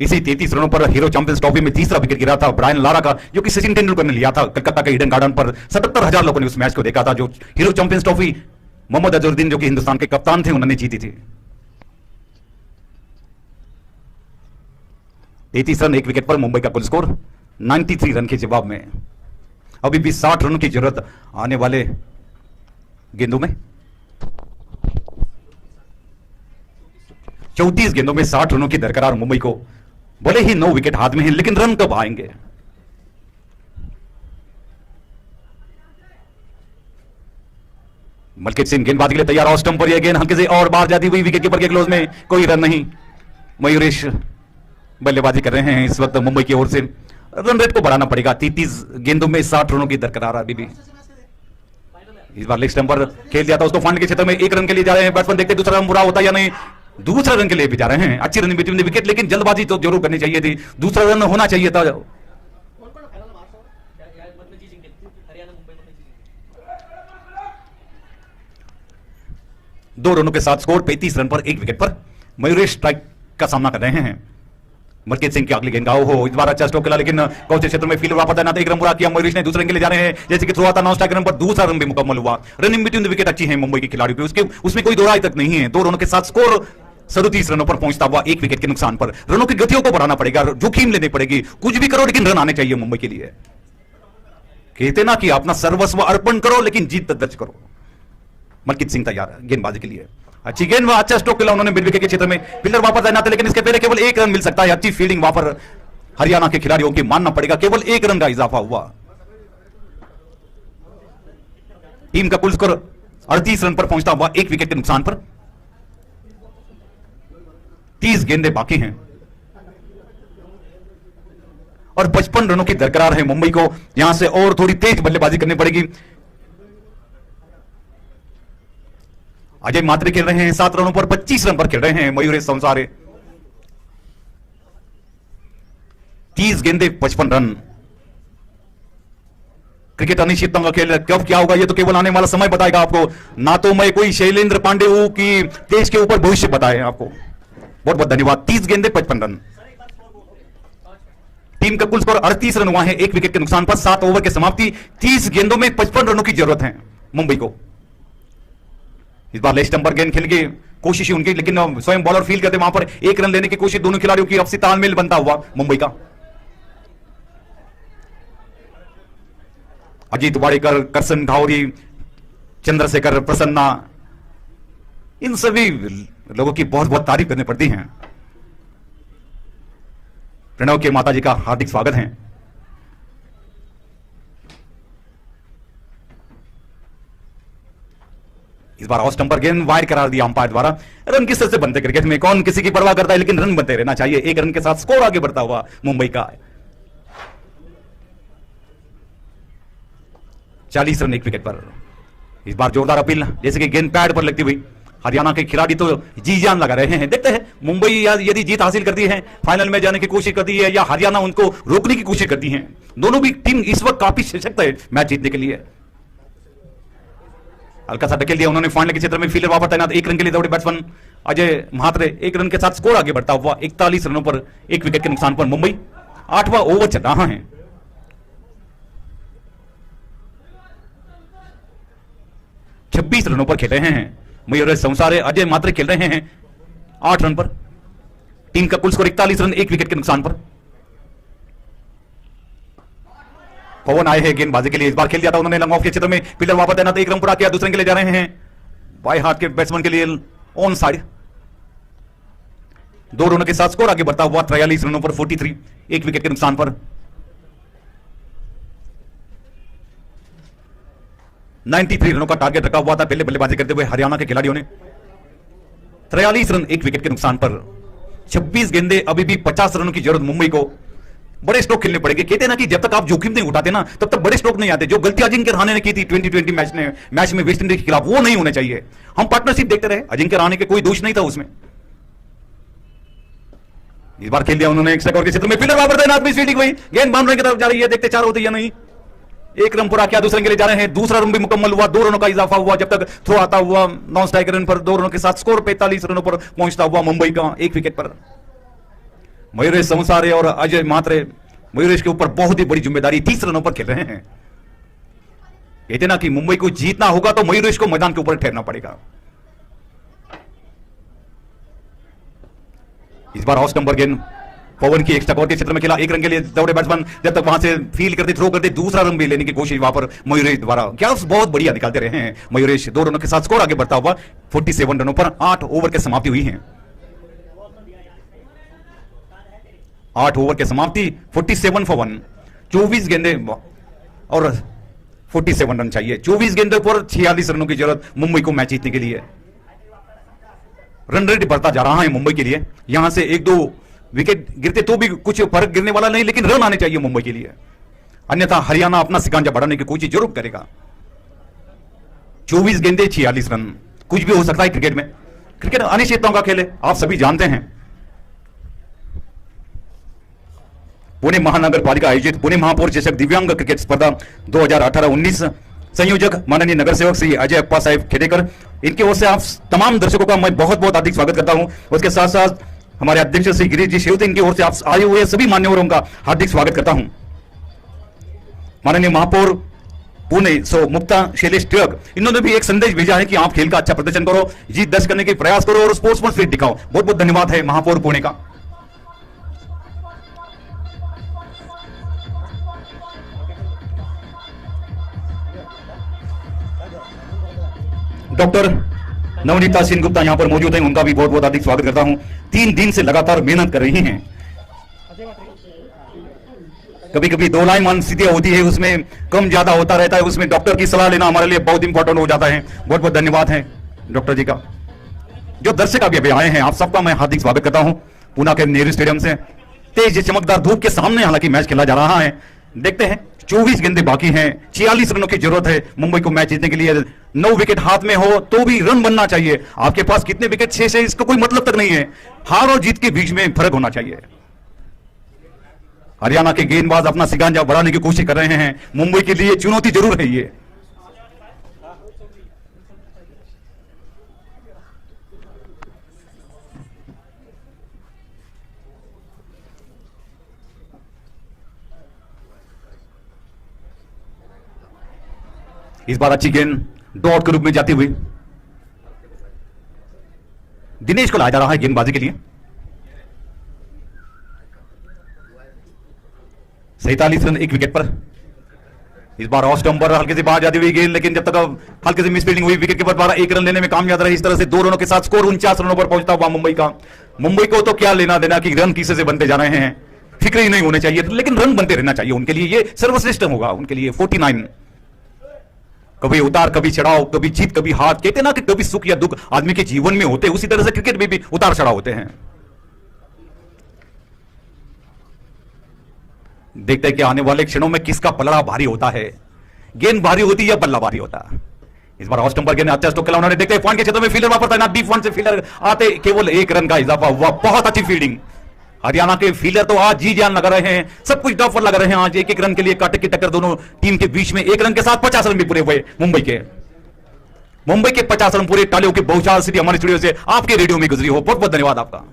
इसी 33 रनों पर हीरो चैंपियंस ट्रॉफी में तीसरा विकेट गिरा था ब्रायन लारा का, जो कि सचिन तेंदुलकर ने लिया था कलकत्ता के ईडन गार्डन पर। 77,000 लोगों ने उस मैच को देखा था, जो Hero Champions Trophy Mohammad Azharuddin जो कि हिंदुस्तान के कप्तान थे उन्होंने जीती थी। 33 रन, 1 विकेट पर मुंबई का कुल स्कोर 93 रन के जवाब में। अभी भी 60 रनों की जरूरत आने वाले गेंदों में। 34 गेंदों में 60 रनों की दरकरार मुंबई को। भले ही 9 विकेट हाथ में हैं, लेकिन रन कब आएंगे? मलकीत सिंह गेंदबाजी के लिए तैयार, ऑफ स्टंप पर यह गेंद हल्के से और बाहर जाती हुई विकेट कीपर के क्लोज में, कोई रन नहीं। मयूरेश बल्लेबाजी कर रहे हैं इस वक्त मुंबई की ओर से। रन रेट को बढ़ाना पड़ेगा। 33 गेंदों में 60 रनों की दरकरार अभी भी। इस बार लेग स्टंप पर खेल दिया था उसको फाइनल के क्षेत्र में। 1 रन के लिए जा रहे हैं बैट्समैन, देखते दूसरा रन बुरा होता या नहीं। दूसरा रन के लिए भी जा रहे हैं। अच्छी रन बिटवीन द विकेट, लेकिन जल्दबाजी तो जरूर करनी चाहिए थी। दूसरा रन होना चाहिए था। 2 रनों के साथ स्कोर 35 रन पर, 1 विकेट पर। मयूरेश स्ट्राइक का सामना कर रहे हैं। मलकीत सिंह की अगली गेंद हो, इस बार अच्छा स्ट्रोक खेला, लेकिन कौचे क्षेत्र में फील्ड वापस आना था। 1 रन पूरा किया मयूरेश ने। दूसरे रन के लिए जा रहे हैं, जैसे कि थ्रो आता नॉन स्ट्राइक रन पर दूसरा रन भी मुकम्मल हुआ। रनिंग बिटवीन द विकेट अच्छी है मुंबई के खिलाड़ियों पे, उसमें कोई दो राय तक नहीं है। 2 रनों के साथ स्कोर 37 रनों पर पहुंचता हुआ 1 विकेट के नुकसान पर। रनों की गतियों को बढ़ाना पड़ेगा, जोखिम लेनी पड़ेगी, कुछ भी करो लेकिन रन आने चाहिए मुंबई के लिए। कहते ना कि अपना सर्वस्व अर्पण करो लेकिन जीत दर्ज करो। मलकीत सिंह तैयार है गेंदबाजी के लिए, अच्छी गेंद, अच्छा स्ट्रोक खेला उन्होंने मिड विकेट के क्षेत्र में। फील्डर वापस तैनात है लेकिन इसके पहले केवल 1 रन मिल सकता है। अच्छी फील्डिंग वहां पर हरियाणा के खिलाड़ियों की मानना पड़ेगा, केवल 1 रन का इजाफा हुआ। टीम का कुल स्कोर 38 रन पर पहुंचता हुआ 1 विकेट के नुकसान पर। 30 गेंदें बाकी हैं और 55 रनों की दरकरार है मुंबई को। यहां से और थोड़ी तेज बल्लेबाजी करनी पड़ेगी। अजय मात्रे खेल रहे हैं 7 रनों पर, 25 रन पर खेल रहे हैं मयूरेश संसारे। 30 गेंदे 55 रन। क्रिकेट अनिश्चितता का खेल, कब क्या होगा ये तो केवल आने वाला समय बताएगा आपको। ना तो मैं कोई शैलेंद्र पांडे हूं कि देश के ऊपर भविष्य बताए आपको। बहुत बहुत धन्यवाद। 30 गेंदे 55 रन। टीम का कुल स्कोर 38 रन हुआ है 1 विकेट के नुकसान पर। 7 ओवर की समाप्ति। 30 गेंदों में 55 रनों की जरूरत है मुंबई को। इस बार लेस्ट नंबर गेंद खेल की कोशिश उनकी, लेकिन स्वयं बॉलर फील करते वहां पर 1 रन लेने की कोशिश दोनों खिलाड़ियों की, आपसी तालमेल बनता हुआ मुंबई का। अजीत वाडेकर, करसन धावरी, चंद्रशेखर, प्रसन्ना, इन सभी लोगों की बहुत बहुत तारीफ करनी पड़ती है। प्रणव के माताजी का हार्दिक स्वागत है। इस बार ऑफ स्टंप पर गेंद वाइड करार दिया अंपायर द्वारा। रन किस तरह से बनते क्रिकेट में, कौन किसी की परवाह करता है, लेकिन रन बनते रहना चाहिए। 1 रन के साथ स्कोर आगे बढ़ता हुआ मुंबई का। 40 रन 1 विकेट पर। इस बार जोरदार अपील, जैसे कि गेंद पैड पर लगती हुई। हरियाणा के खिलाड़ी तो जी जान लगा रहे हैं। देखते हैं मुंबई यदि जीत हासिल करती है, फाइनल में जाने की कोशिश करती है, या हरियाणा उनको रोकने की कोशिश करती है। दोनों भी टीम इस वक्त काफी सशक्त है मैच जीतने के लिए। हल्का सा धकेल दिया उन्होंने फाइनल के क्षेत्र में। फील्डर वापस तैनात। 1 रन के लिए दौड़े बैट्समैन अजय महात्रे। 1 रन के साथ स्कोर आगे बढ़ता हुआ 41 रनों पर 1 विकेट के नुकसान पर मुंबई। 8वां ओवर चल रहा है। 26 रनों पर खेल रहे हैं मयूरेश संसारे। अजय मात्रे खेल रहे हैं 8 रन पर। टीम का कुल स्कोर 41 रन 1 विकेट के नुकसान पर। पवन आए हैं गेंदबाजी के लिए। इस बार खेल दिया था उन्होंने लॉन्ग ऑफ के क्षेत्र में। फील्डर वापस तैनात। 1 रन पूरा किया। दूसरे के लिए जा रहे हैं बाएं हाथ के बैट्समैन के लिए ऑन साइड। 2 रनों के साथ स्कोर आगे बढ़ता हुआ 43 रनों पर 43, 1 विकेट के नुकसान पर। 93 रनों का टारगेट रखा हुआ था पहले बल्लेबाजी करते हुए हरियाणा के खिलाड़ियों ने। 43 रन 1 विकेट के नुकसान पर। 26 गेंदे, अभी भी 50 रनों की जरूरत मुंबई को। बड़े स्ट्रोक खेलने पड़ेंगे। कहते ना कि जब तक आप जोखिम नहीं उठाते ना तब तक बड़े स्ट्रोक नहीं आते। जो गलती अजिंक्य रहाणे ने की थी 2020 मैच में वेस्ट इंडीज के खिलाफ, वो नहीं होने चाहिए। हम पार्टनरशिप देखते रहे, अजिंक्य रहाणे के कोई दोष नहीं था उसमें। इस बार खेल दिया उन्होंने एक स्ट्राइक के क्षेत्र में। फील्डर वापस तैनात। फील्डिंग हुई, गेंद बाउंड्री की तरफ जा रही है। देखते 4 होते या नहीं। 1 रन पूरा किया। दूसरे के लिए जा रहे हैं। दूसरा रन भी मुकम्मल हुआ। 2 रनों का इजाफा हुआ जब तक थ्रो आता हुआ नॉन स्ट्राइक रन पर। 2 रनों के साथ स्कोर 45 रनों पर पहुंचता हुआ मुंबई का 1 विकेट पर। मयूरेश संसारे और अजय मात्रे, मयूरेश के ऊपर बहुत ही बड़ी जिम्मेदारी। 30 रनों पर खेल रहे हैं। कहते ना कि मुंबई को जीतना होगा तो मयूरेश को मैदान के ऊपर ठहरना पड़ेगा। इस बार ऑफ नंबर गेंद पवन की एक्स्ट्रा कवर के क्षेत्र में खेला। 1 रन के लिए दौड़े बैट्समैन। जब तक वहां से फील करते, थ्रो करते, दूसरा रन भी लेने की कोशिश वहां पर मयूरेश द्वारा। क्या बहुत बढ़िया निकालते रहे हैं मयूरेश। 2 रनों के साथ स्कोर आगे बढ़ता हुआ 47 रनों पर। 8 ओवर की समाप्ति हुई है। 8 ओवर की समाप्ति 47 for 1। 24 गेंदे और 47 रन चाहिए। 24 गेंदों पर 46 रनों की जरूरत मुंबई को मैच जीतने के लिए। रन रेट बढ़ता जा रहा है मुंबई के लिए। यहां से 1-2 विकेट गिरते तो भी कुछ फर्क गिरने वाला नहीं, लेकिन रन आने चाहिए मुंबई के लिए। अन्यथा हरियाणा अपना शिकंजा बढ़ाने की कोशिश जरूर करेगा। 24 गेंदे 46 रन। कुछ भी हो सकता है क्रिकेट में। क्रिकेट अनिश्चितताओं का खेल है, आप सभी जानते हैं। पुणे महानगर पालिका आयोजित पुणे महापौर चषक दिव्यांग क्रिकेट स्पर्धा 2018-19 संयोजक माननीय नगर सेवक श्री अजय अप्पा साहेब खेडेकर, इनकी ओर से आप तमाम दर्शकों का मैं बहुत बहुत हार्दिक स्वागत करता हूं। उसके साथ साथ हमारे अध्यक्ष श्री गिरीश जी शेवते, इनकी ओर से आप आए हुए सभी मान्यवरों का हार्दिक स्वागत करता हूं। माननीय महापौर पुणे सो मुक्ता शैलेश टिळक, इन्होंने भी एक संदेश भेजा है कि आप खेल का अच्छा प्रदर्शन करो, जीत दर्ज करने के प्रयास करो और स्पोर्ट्समैन स्पिरिट दिखाओ। बहुत बहुत धन्यवाद है महापौर पुणे का। डॉक्टर नवनीता सिंह गुप्ता यहां पर मौजूद हैं, उनका भी बहुत बहुत हार्दिक स्वागत करता हूं। 3 दिन से लगातार मेहनत कर रही हैं। कभी कभी दो लाइन मान स्थितियां होती है, उसमें कम ज्यादा होता रहता है, उसमें डॉक्टर की सलाह लेना हमारे लिए बहुत इंपॉर्टेंट हो जाता है। बहुत बहुत धन्यवाद है डॉक्टर जी का। जो दर्शक अभी आए हैं, आप सबका मैं हार्दिक स्वागत करता हूं पुणे के नेहरू स्टेडियम से। तेज चमकदार धूप के सामने हालांकि मैच खेला जा रहा है। देखते हैं, 24 गेंदे बाकी हैं, 46 रनों की जरूरत है मुंबई को मैच जीतने के लिए। 9 विकेट हाथ में हो तो भी रन बनना चाहिए। आपके पास कितने विकेट 6 से इसका कोई मतलब तक नहीं है। हार और जीत के बीच में फर्क होना चाहिए। हरियाणा के गेंदबाज अपना सिगांजा बढ़ाने की कोशिश कर रहे हैं। मुंबई के लिए चुनौती जरूर है ये। इस बार अच्छी गेंद डॉट के रूप में जाती हुई दिनेश को लाया जा रहा है गेंदबाजी के लिए। 47 रन 1 विकेट पर। इस बार ऑफ स्टंप पर हल्के से बाहर जाती हुई गेंद, लेकिन जब तक अब हल्के से मिसफील्डिंग हुई, विकेट के ऊपर 1 रन लेने में कामयाब रहे। इस तरह से 2 रनों के साथ स्कोर 49 रनों पर पहुंचता हुआ मुंबई का। मुंबई को तो क्या लेना देना कि रन किसे से बनते जा रहे हैं, फिक्र ही नहीं होने चाहिए, लेकिन रन बनते रहना चाहिए उनके लिए। ये सर्वश्रेष्ठ होगा उनके लिए। 49। कभी उतार कभी चढ़ाव, कभी जीत कभी हार। कहते ना कि कभी सुख या दुख आदमी के जीवन में होते, उसी तरह से क्रिकेट में भी उतार चढ़ाव होते हैं। देखते हैं कि आने वाले क्षणों में किसका पलड़ा भारी होता है, गेंद भारी होती है या बल्ला भारी होता है। इस बार ऑफ स्टंपर गेंद अच्छा स्ट्रोक खेला उन्होंने। देखते हैं पॉइंट के क्षेत्र में फील्डर वहां पर तैनात, डीप वन से फील्डर आते केवल 1 रन का इजाफा हुआ। बहुत अच्छी फील्डिंग। हरियाणा के फील्डर तो आज जी जान लगा रहे हैं, सब कुछ टॉप पर लगा रहे हैं आज। 1-1 रन के लिए कांटे की टक्कर दोनों टीम के बीच में। 1 रन के साथ 50 रन भी पूरे हुए मुंबई के। मुंबई के 50 रन पूरे। तालियों की बहुचार सिटी हमारे स्टूडियो से आपके रेडियो में गुजरी हो। बहुत बहुत धन्यवाद आपका।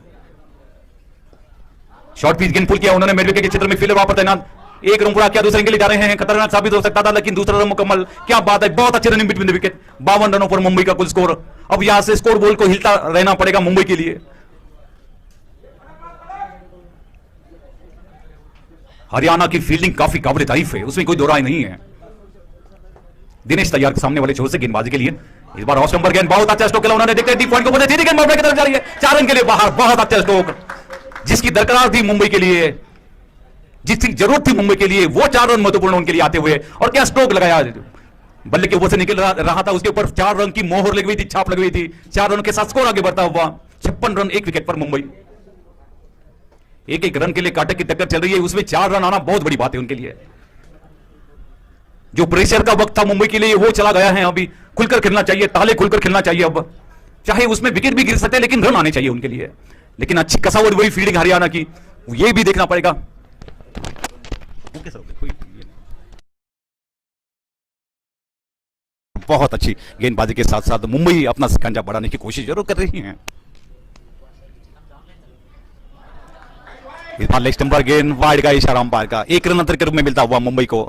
शॉर्ट पिच गेंद पुल किया उन्होंने मिड विकेट के क्षेत्र में, फील्डर वहां पर तैनात। 1 रन पूरा किया, दूसरे के लिए जा रहे हैं। खतरनाक साबित हो सकता था, लेकिन दूसरा रन मुकम्मल। क्या बात है, बहुत अच्छे रनिंग बिटवीन द विकेट। 52 रनों पर मुंबई का कुल स्कोर। अब यहां से स्कोर बोर्ड को हिलता रहना पड़ेगा मुंबई के लिए। हरियाणा की फील्डिंग काफी काबिल तारीफ है, उसमें कोई दो राय नहीं है। दिनेश तैयार सामने वाले छोर से गेंदबाजी के लिए। इस बार ऑफ स्टंपर गेंद बहुत अच्छा स्ट्रोक खेला उन्होंने। देखते हैं डीप पॉइंट को बोले, सीधी गेंद बाउंड्री की तरफ जा रही है। 4 रन के लिए बाहर। बहुत अच्छा स्ट्रोक, जिसकी दरकार थी मुंबई के लिए, जिसकी जरूरत थी मुंबई के लिए, वो 4 रन महत्वपूर्ण उनके लिए आते हुए। और क्या स्ट्रोक लगाया, बल्ले के ऊपर से निकल रहा था, उसके ऊपर 4 रन की मोहर लगी हुई थी, छाप लगी हुई थी। 4 रन के साथ स्कोर आगे बढ़ता हुआ 56 रन 1 विकेट पर मुंबई। 1-1 रन के लिए कांटे की टक्कर चल रही है, उसमें 4 रन आना बहुत बड़ी बात है उनके लिए। जो प्रेशर का वक्त था मुंबई के लिए वो चला गया है। अभी खुलकर खेलना चाहिए, ताले खुलकर खेलना चाहिए। अब चाहे उसमें विकेट भी गिर सकते हैं, लेकिन रन आने चाहिए उनके लिए। लेकिन अच्छी कसावट वही फील्डिंग हरियाणा की, ये भी देखना पड़ेगा। बहुत अच्छी गेंदबाजी के साथ साथ मुंबई अपना शिकंजा बढ़ाने की कोशिश जरूर कर रही है। इस बार लेग स्टंपर गेंद वाइड का इशारा अंपायर का। 1 रन अंतर के रूप में मिलता हुआ मुंबई को।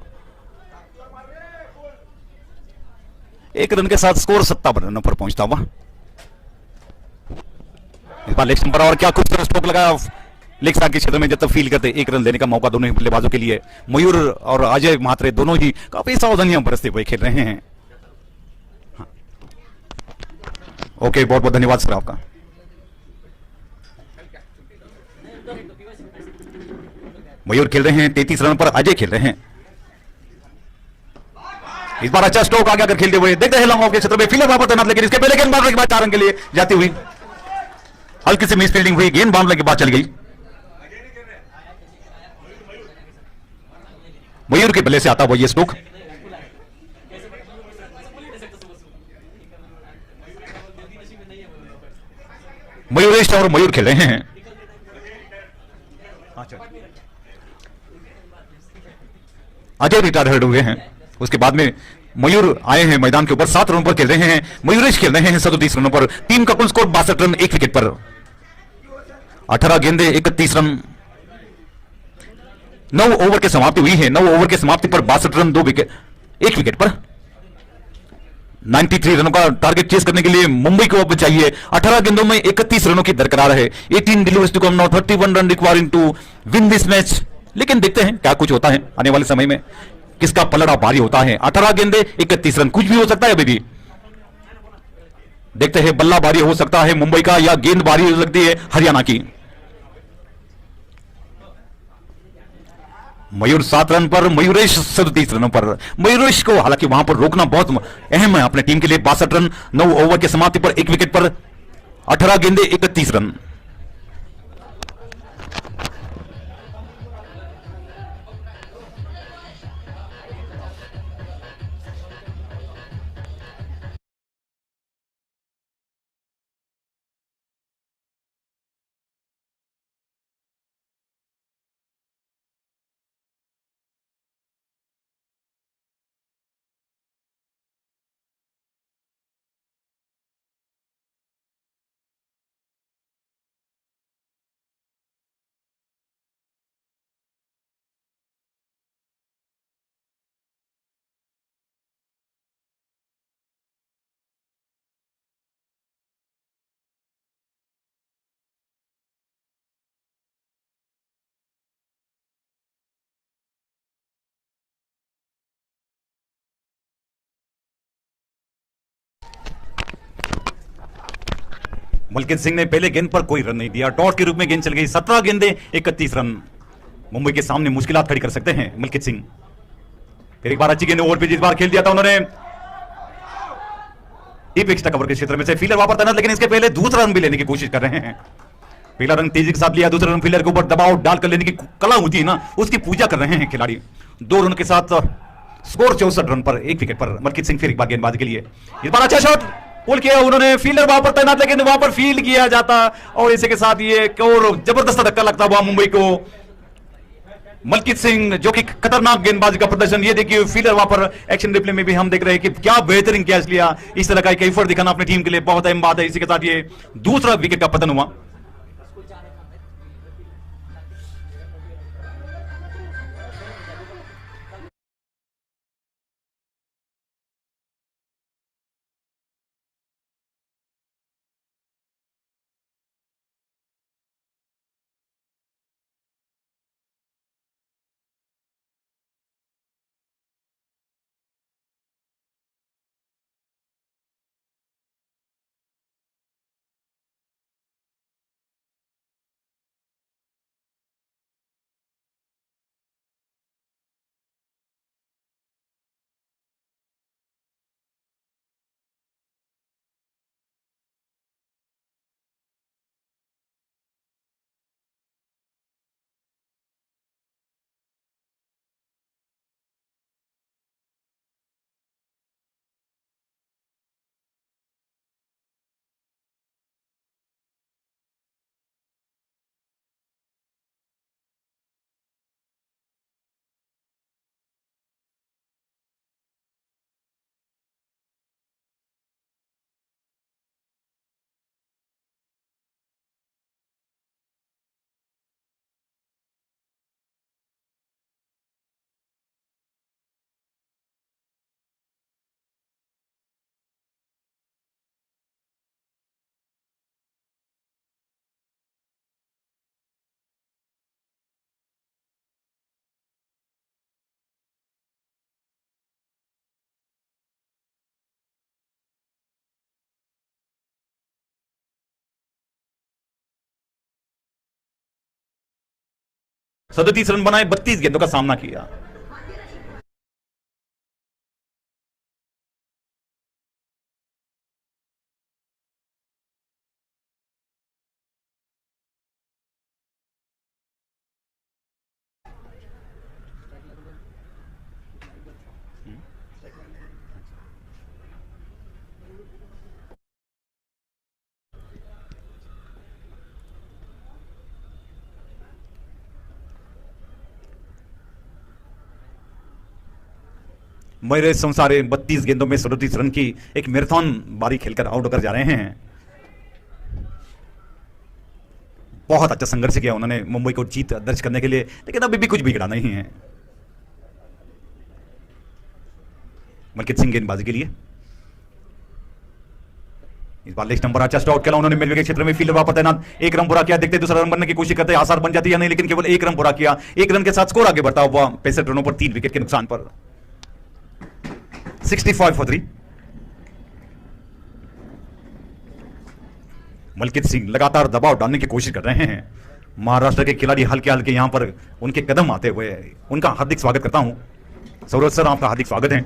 1 रन के साथ स्कोर 57 रनों पर पहुंचता हुआ। इस बार लेग स्टंपर और क्या कुछ स्ट्रोक लगाया लेग साइड के क्षेत्र में, जब तक फील्ड करते 1 रन लेने का मौका दोनों ही बल्लेबाजों के लिए। मयूर और अजय म्हात्रे दोनों ही काफी सावधानियां बरतते हुए खेल रहे हैं। हाँ। ओके, बहुत बहुत धन्यवाद सर आपका। मयूर खेल रहे हैं 33 रन पर, अजय खेल रहे हैं। इस बार अच्छा स्ट्रोक आगे अगर खेलते हुए देखते हैं लॉन्ग ऑफ के क्षेत्र में फील्डर वहां पर तैनात, लेकिन इसके पहले गेंद बाउंड्री के बाद 4 रन के लिए जाती हुई हल्की सी मिस फील्डिंग हुई, गेंद बाउंड्री के बाद चली गई। मयूर के बल्ले से आता हुआ ये स्ट्रोक। मयूरेश और मयूर खेल रहे हैं। अजय रिटायर्ड हुए हैं, उसके बाद में मयूर आए हैं मैदान के ऊपर। 7 रनों पर खेल रहे हैं। मयूरेश खेल रहे हैं 37 रनों पर। टीम का कुल स्कोर 62 रन 1 विकेट पर। 18 गेंदे 31 रन। 9 ओवर की समाप्ति हुई है। 9 ओवर की समाप्ति पर 62 रन 2 विकेट एक विकेट पर। 93 रनों का टारगेट चेस करने के लिए मुंबई को अब चाहिए। 18 गेंदों में 31 रनों की दरकार है। 18 deliveries to come now, 31 run requiring to win this match. लेकिन देखते हैं क्या कुछ होता है आने वाले समय में, किसका पलड़ा भारी होता है। 18 गेंदे 31 रन, कुछ भी हो सकता है अभी भी। देखते हैं बल्ला भारी हो सकता है मुंबई का या गेंद भारी हो सकती है हरियाणा की। मयूर 7 रन पर, मयूरेश 37 रनों पर। मयूरेश को हालांकि वहां पर रोकना बहुत अहम है अपने टीम के लिए। 62 रन 9 ओवर के समाप्ति पर 1 विकेट पर, 18 गेंदे 31 रन। मलकित सिंह ने पहले गेंद पर कोई रन नहीं दिया, डॉट के रूप में गेंद चल गई। 17 गेंदे 31 रन। मुंबई के सामने मुश्किलात खड़ी कर सकते हैं मलकित सिंह। फिर एक बार अच्छी गेंद ओवर पे, जिस बार खेल दिया था उन्होंने डीप एक्स्ट्रा कवर के क्षेत्र में से। फील्डर वापस तैनात, लेकिन इसके पहले दूसरा रन भी लेने की कोशिश कर रहे हैं। पहला रन तेजी के साथ लिया, दूसरा रन फील्डर के ऊपर दबाव डालकर लेने की कला होती है ना, उसकी पूजा कर रहे हैं खिलाड़ी। 2 रन के साथ स्कोर 64 रन पर, 1 विकेट पर। मलकित सिंह फिर एक बार गेंदबाजी के लिए, इस बार अच्छा शॉट पुल किया उन्होंने। फील्डर वहां पर तैनात, लेकिन वहां पर फील्ड किया जाता और इसी के साथ ये और जबरदस्त धक्का लगता हुआ मुंबई को। मलकित सिंह जो कि खतरनाक गेंदबाजी का प्रदर्शन, ये देखिए फील्डर वहां पर एक्शन रिप्ले में भी हम देख रहे हैं कि क्या बेहतरीन कैच लिया। इस तरह का एक एफर्ट दिखाना अपनी टीम के लिए बहुत अहम बात है। इसी के साथ ये दूसरा विकेट का पतन हुआ। सदतीस रन बनाए, 32 गेंदों का सामना किया। मयूरेश संसारे 32 गेंदों में 37 रन की एक मैराथन बारी खेलकर आउट होकर जा रहे हैं। बहुत अच्छा संघर्ष किया उन्होंने मुंबई को जीत दर्ज करने के लिए, लेकिन अभी भी कुछ बिगड़ा नहीं है। मलकित सिंह गेंदबाजी के लिए। इस बार लेग नंबर अच्छा स्टॉट खेला उन्होंने मिडविकेट क्षेत्र में, फील्डर वापस तैनात, एक रन पूरा किया। देखते दूसरा रन बनने की कोशिश करते, आसार बन जाती है या नहीं, लेकिन केवल एक रन पूरा किया। एक रन के साथ स्कोर आगे बढ़ता हुआ 65 रनों पर 3 विकेट के नुकसान पर 65 for 3। मलकित सिंह लगातार दबाव डालने की कोशिश कर रहे हैं। महाराष्ट्र के खिलाड़ी हल्के हल्के यहां पर उनके कदम आते हुए उनका हार्दिक स्वागत करता हूं। सौरभ सर, आपका हार्दिक स्वागत है।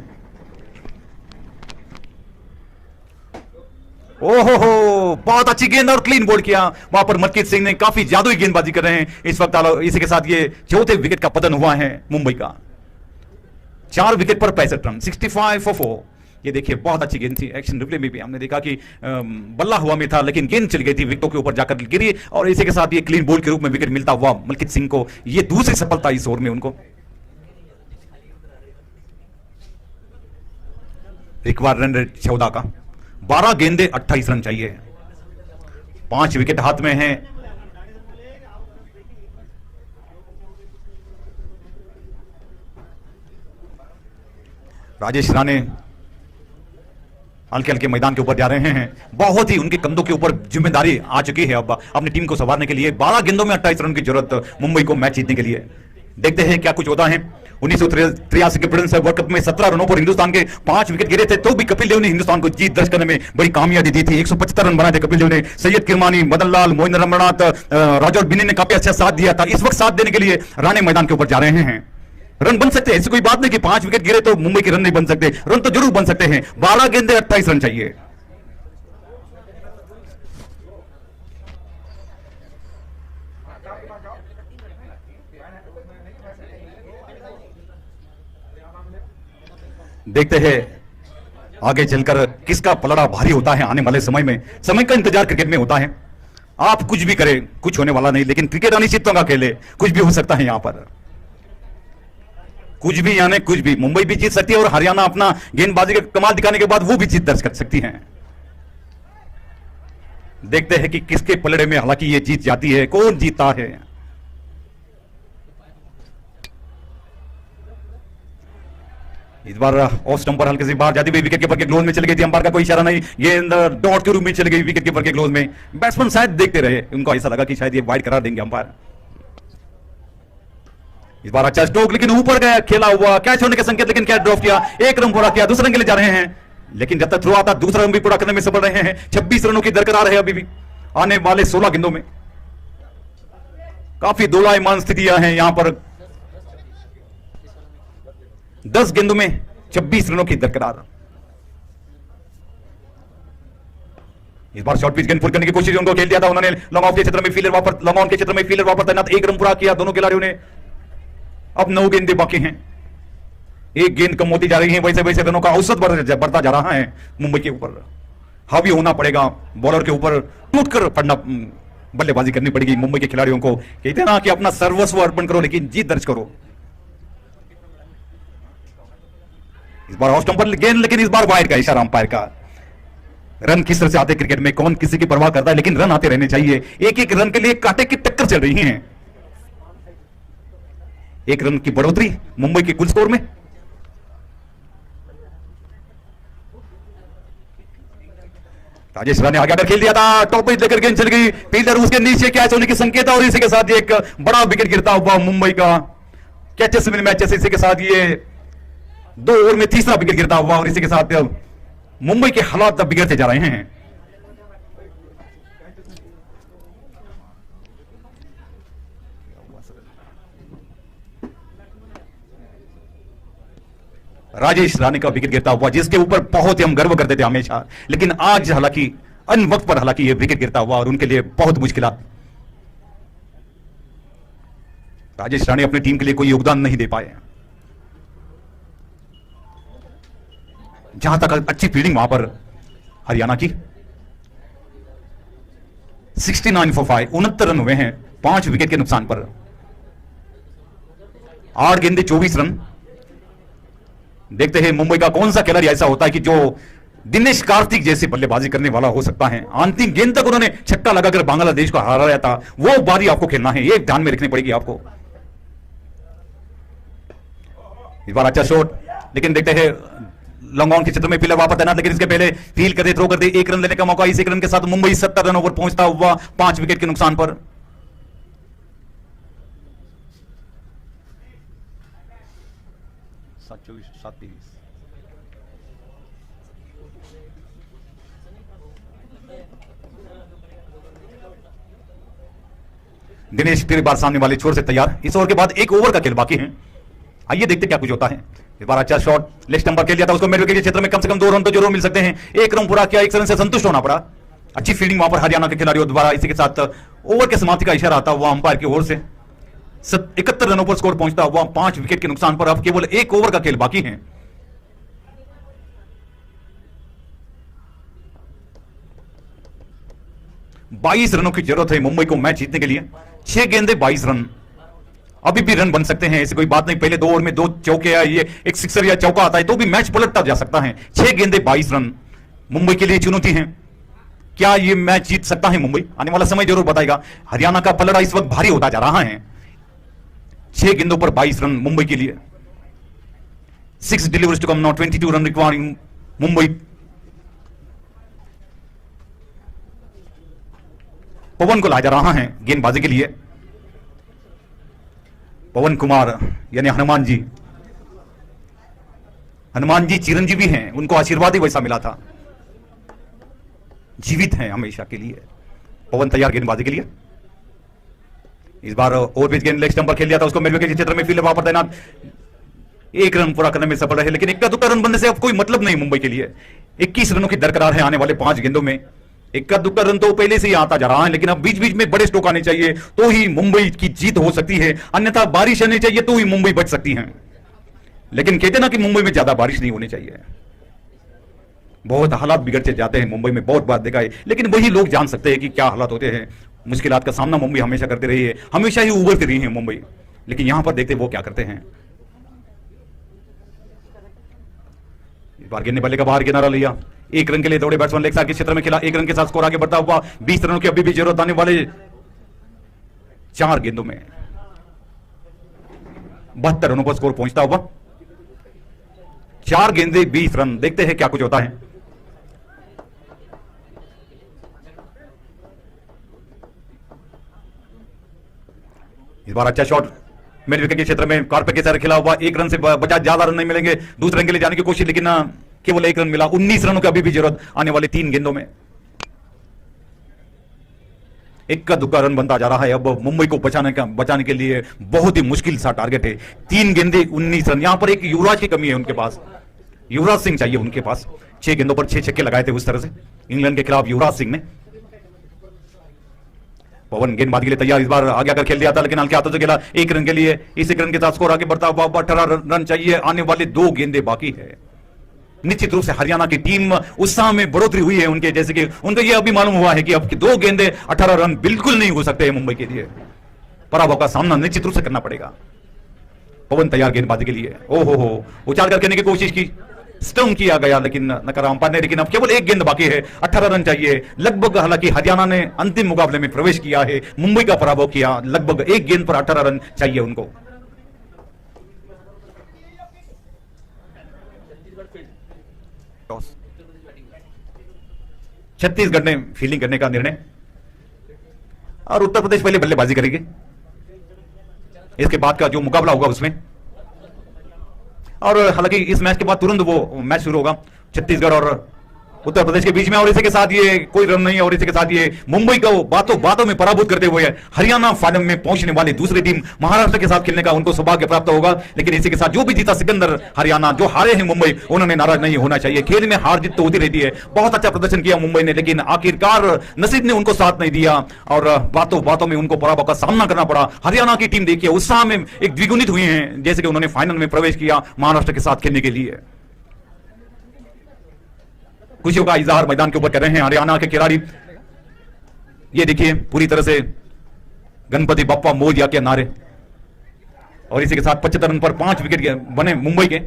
ओहो, बहुत अच्छी गेंद और क्लीन बोल्ड किया वहां पर मलकित सिंह ने, काफी जादुई गेंदबाजी कर रहे हैं इस वक्त। इसी के साथ ये चौथे विकेट का पतन हुआ है मुंबई का। 4 विकेट पर 65 रन, 65 for 4। ये देखिए बहुत अच्छी गेंद थी। एक्शन रिप्ले में भी हमने देखा कि बल्ला हुआ में था, लेकिन गेंद चली गई थी, विकेटों के ऊपर जाकर गिरी, और इसी के साथ ये क्लीन बोल्ड के रूप में विकेट मिलता हुआ मलकित सिंह को ये दूसरी सफलता इस ओवर में उनको। एक बार रन रेट 14 का, 12 गेंदे 28 रन चाहिए, 5 विकेट हाथ में हैं। राजेश राणे हल्के हल्के मैदान के ऊपर जा रहे हैं। बहुत ही उनके कंधों के ऊपर जिम्मेदारी आ चुकी है अब अपनी टीम को संवारने के लिए। 12 गेंदों में 28 रन की जरूरत मुंबई को मैच जीतने के लिए। देखते हैं क्या कुछ होता है। 1983 के प्रिंस वर्ल्ड कप में 17 रनों पर हिंदुस्तान के 5 विकेट गिरे थे, तो भी कपिल देव ने हिंदुस्तान को जीत दर्ज करने में बड़ी कामयाबी दी थी। 175 रन बनाए थे कपिल देव ने। सैयद किरमानी, मदन लाल, मोइन रमनाथ, राजौर बिन्नी ने काफी अच्छा साथ दिया था। इस वक्त साथ देने के लिए राणे मैदान के ऊपर जा रहे हैं। रन बन सकते हैं, ऐसी कोई बात नहीं कि 5 विकेट गिरे तो मुंबई के रन नहीं बन सकते, रन तो जरूर बन सकते हैं। 12 गेंदे 28 रन चाहिए। देखते हैं आगे चलकर किसका पलड़ा भारी होता है आने वाले समय में। समय का इंतजार क्रिकेट में होता है, आप कुछ भी करें कुछ होने वाला नहीं, लेकिन क्रिकेट अनिश्चितों का खेल है, कुछ भी हो सकता है यहां पर, कुछ भी यानी कुछ भी। मुंबई भी जीत सकती है और हरियाणा अपना गेंदबाजी का कमाल दिखाने के बाद वो भी जीत दर्ज कर सकती है। देखते हैं कि किसके पलड़े में हालांकि ये जीत जाती है, कौन जीतता है। इस बार ऑफ स्टंप पर हल्के से बाहर जाती हुई विकेट कीपर के ग्लोव में चली गई थी। अंपायर का कोई इशारा नहीं, गेंद डॉट के रूप में चली गई विकेट कीपर के ग्लोव में। बैट्समैन शायद देखते रहे, उनको ऐसा लगा कि शायद ये वाइड करार देंगे अंपायर। इस बार अच्छा स्ट्रोक, लेकिन ऊपर गया, खेला हुआ कैच होने के संकेत, लेकिन कैच ड्रॉप किया। 1 रन पूरा किया, दूसरे रन के लिए जा रहे हैं, लेकिन जब तक थ्रो आता दूसरा रन भी पूरा करने में सफल रहे हैं। 26 रनों की दरकरार है अभी भी आने वाले 16 गेंदों में। काफी दोलायमान स्थितियां हैं यहां पर। 10 गेंदों में 26 रनों की दरकरार। इस बार शॉर्ट पिच गेंद पुट करने की कोशिश उनको खेल दिया था उन्होंने। लॉन्ग ऑफ के क्षेत्र में फील्डर वापस, लॉन्ग ऑन के क्षेत्र में फील्डर वापस तैनात। 1 रन पूरा किया दोनों खिलाड़ियों ने। अब 9 गेंदें बाकी हैं, 1 गेंद कम होती जा रही है। वैसे वैसे रनों का औसत बढ़ता जा रहा है मुंबई के ऊपर। हावी होना पड़ेगा बॉलर के ऊपर, टूट कर पड़ना, बल्लेबाजी करनी पड़ेगी मुंबई के खिलाड़ियों को। कहते हैं ना कि अपना सर्वस्व अर्पण करो लेकिन जीत दर्ज करो। इस बार ऑफ स्टंप पर गेंद, लेकिन इस बार वाइड का इशारा अंपायर का। रन किस तरह से आते क्रिकेट में कौन किसी की परवाह करता है, लेकिन रन आते रहने चाहिए। एक एक रन के लिए कांटे की टक्कर चल रही है। 1 रन की बढ़ोतरी मुंबई के कुल स्कोर में। राजेश राणे आगे खेल दिया था, टॉप पिच लेकर गेंद चल गई, फील्डर उसके नीचे कैच होने के संकेत, और इसी के साथ एक बड़ा विकेट गिरता हुआ मुंबई का। कैचेस में मैचेस, इसी के साथ ये 2 ओवर में तीसरा विकेट गिरता हुआ, और इसी के साथ मुंबई के हालात अब बिगड़ते जा रहे हैं। राजेश राणे का विकेट गिरता हुआ, जिसके ऊपर बहुत ही हम गर्व करते थे हमेशा, लेकिन आज हालांकि अन वक्त पर हालांकि ये विकेट गिरता हुआ और उनके लिए बहुत मुश्किलात। राजेश राणे अपनी टीम के लिए कोई योगदान नहीं दे पाए। जहां तक अच्छी फील्डिंग वहां पर हरियाणा की। 69 for 5, 69 रन हुए हैं 5 विकेट के नुकसान पर। 8 गेंदे 24 रन। देखते हैं मुंबई का कौन सा खिलाड़ी ऐसा होता है कि जो दिनेश कार्तिक जैसे बल्लेबाजी करने वाला हो सकता है। अंतिम गेंद तक उन्होंने छक्का लगाकर बांग्लादेश को हराया था, वो बारी आपको खेलना है, ये ध्यान में रखनी पड़ेगी आपको। इस बार अच्छा शॉट, लेकिन देखते हैं लॉन्ग ऑन के क्षेत्र में फील्डर वापस तैनात, लेकिन इसके पहले फील्ड करते थ्रो करते 1 रन लेने का मौका। इस 1 रन के साथ मुंबई 70 रनों पर पहुंचता हुआ 5 विकेट के नुकसान पर। दिनेश तेरे बार सामने वाले छोर से तैयार। इस ओवर के बाद 1 ओवर का खेल बाकी है। आइए देखते क्या कुछ होता है। इस बार अच्छा शॉट लेग स्टंप पर खेल दिया था उसको। मिड विकेट के क्षेत्र में कम से कम 2 रन तो जरूर मिल सकते हैं। 1 रन पूरा किया, 1 रन से संतुष्ट होना पड़ा। अच्छी फील्डिंग वहां पर हरियाणा के खिलाड़ियों द्वारा। इसी के साथ ओवर के समाप्ति का इशारा आता हुआ अंपायर की ओर से 71 रनों पर स्कोर पहुंचता हुआ 5 विकेट के नुकसान पर। अब केवल 1 ओवर का खेल बाकी है। बाईस रनों की जरूरत है मुंबई को मैच जीतने के लिए। 6 गेंदे 22 रन, अभी भी रन बन सकते हैं, ऐसी कोई बात नहीं। पहले 2 ओवर में 2 चौके या ये एक सिक्सर या चौका आता है तो भी मैच पलटता जा सकता है। 6 गेंदे 22 रन मुंबई के लिए चुनौती है। क्या ये मैच जीत सकता है मुंबई? आने वाला समय जरूर बताएगा। हरियाणा का पलड़ा इस वक्त भारी होता जा रहा है। 6 गेंदों पर 22 रन मुंबई के लिए। 6 deliveries to come now, 22 run requiring Mumbai. Pawan को लाया जा रहा है गेंदबाजी के लिए। पवन कुमार यानी हनुमान जी चिरंजीवी हैं, उनको आशीर्वाद ही वैसा मिला था। जीवित हैं हमेशा के लिए। पवन तैयार गेंदबाजी के लिए। इस बार ओवरपिच गेंद लेग स्टंप पर खेल दिया था उसको। मिड विकेट के क्षेत्र में फील्डर वहां पर तैनात। 1 रन पूरा करने में सफल रहे, लेकिन 1 रन बनने से अब कोई मतलब नहीं मुंबई के लिए। 21 रनों की दरकरार है आने वाले 5 गेंदों में। 1 रन तो पहले से ही आता जा रहा है, लेकिन अब बीच बीच में बड़े स्ट्रोक आने चाहिए तो ही मुंबई की जीत हो सकती है, अन्यथा बारिश आनी चाहिए तो ही मुंबई बच सकती है। लेकिन कहते ना कि मुंबई में ज्यादा बारिश नहीं होनी चाहिए। बहुत हालात बिगड़ते जाते हैं मुंबई में, बहुत बार देखा है, लेकिन वही लोग जान सकते हैं कि क्या हालात होते हैं। मुश्किलात का सामना मुंबई हमेशा करते रही है, हमेशा ही उभरती रही है मुंबई, लेकिन यहां पर देखते वो क्या करते हैं। इस बार गिरने वाले का बाहर किनारा लिया। 1 रन के लिए दौड़े बैट्समैन, लेग साइड के क्षेत्र में खेला। 1 रन के साथ स्कोर आगे बढ़ता हुआ 20 रनों की अभी भी जरूरत आने वाले 4 गेंदों में। 72 रनों पर स्कोर पहुंचता हुआ 4 गेंदे 20 रन। देखते हैं क्या कुछ होता है। इस बार अच्छा शॉट मिड विकेट के क्षेत्र में कारपेट के साथ खेला हुआ। 1 रन से बचा, ज्यादा रन नहीं मिलेंगे। दूसरे रन के लिए जाने की कोशिश, लेकिन केवल 1 रन मिला। 19 रनों की अभी भी जरूरत आने वाले 3 गेंदों में। 1 रन बनता जा रहा है। अब मुंबई को बचाने के लिए बहुत ही मुश्किल सा टारगेट है। 3 गेंदे 19 रन। यहां पर एक युवराज की कमी है उनके पास, युवराज सिंह चाहिए उनके पास। 6 गेंदों पर 6 छक्के लगाए थे उस तरह से इंग्लैंड के खिलाफ युवराज सिंह ने। पवन गेंदबाजी के लिए तैयार। इस बार आगे आकर खेल दिया था, लेकिन हल्के हाथों से खेला। 1 रन के लिए। इस 1 रन के साथ स्कोर आगे बढ़ता हुआ 18 रन चाहिए। आने वाले 2 गेंदे बाकी है। निश्चित रूप से हरियाणा की टीम उत्साह में बढ़ोतरी हुई है उनके, जैसे कि उनको यह अभी मालूम हुआ है कि अब 2 गेंदे 18 रन बिल्कुल नहीं हो सकते हैं मुंबई के लिए। पराभव का सामना निश्चित रूप से करना पड़ेगा। पवन तैयार गेंदबाजी के लिए। ओहो, उछाल कर खेलने की कोशिश की, स्टंप किया गया, लेकिन नकारा अंपायर ने। लेकिन अब केवल 1 गेंद बाकी है, 18 रन चाहिए लगभग। हालांकि हरियाणा ने अंतिम मुकाबले में प्रवेश किया है, मुंबई का पराभव किया। लगभग 1 गेंद पर 18 रन चाहिए उनको। छत्तीसगढ़ ने फील्डिंग करने का निर्णय, और उत्तर प्रदेश पहले बल्लेबाजी करेगी। इसके बाद का जो मुकाबला होगा उसमें, और हालांकि इस मैच के बाद तुरंत वो मैच शुरू होगा छत्तीसगढ़ और उत्तर प्रदेश के बीच में। और इसी के साथ ये कोई रन नहीं, और इसी के साथ ये मुंबई को बातों बातों में पराभूत करते हुए हरियाणा फाइनल में पहुंचने वाली दूसरी टीम महाराष्ट्र के साथ खेलने का उनको सौभाग्य प्राप्त होगा। लेकिन इसी के साथ जो भी जीता सिकंदर हरियाणा, जो हारे हैं मुंबई, उन्होंने नाराज नहीं होना चाहिए। खेल में हार जीत तो होती रहती है। बहुत अच्छा प्रदर्शन किया मुंबई ने, लेकिन आखिरकार नसीब ने उनको साथ नहीं दिया और बातों बातों में उनको पराभव का सामना करना पड़ा। हरियाणा की टीम देखिए उत्साह में एक द्विगुणित हुई है, जैसे कि उन्होंने फाइनल में प्रवेश किया महाराष्ट्र के साथ खेलने के लिए। खुशियों का इजहार मैदान के ऊपर कर रहे हैं हरियाणा के खिलाड़ी। ये देखिए पूरी तरह से गणपति बप्पा मोरिया के नारे, और इसी के साथ 75 रन पर 5 विकेट बने मुंबई के।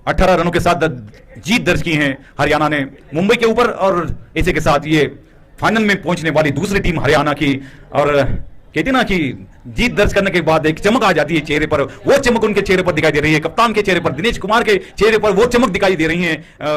18 रनों के साथ जीत दर्ज की है हरियाणा ने मुंबई के ऊपर, और इसी के साथ ये फाइनल में पहुंचने वाली दूसरी टीम हरियाणा की। और कहते ना कि जीत दर्ज करने के बाद एक चमक आ जाती है चेहरे पर, वो चमक उनके चेहरे पर दिखाई दे रही है। कप्तान के चेहरे पर, दिनेश कुमार के चेहरे पर वो चमक दिखाई दे रही है।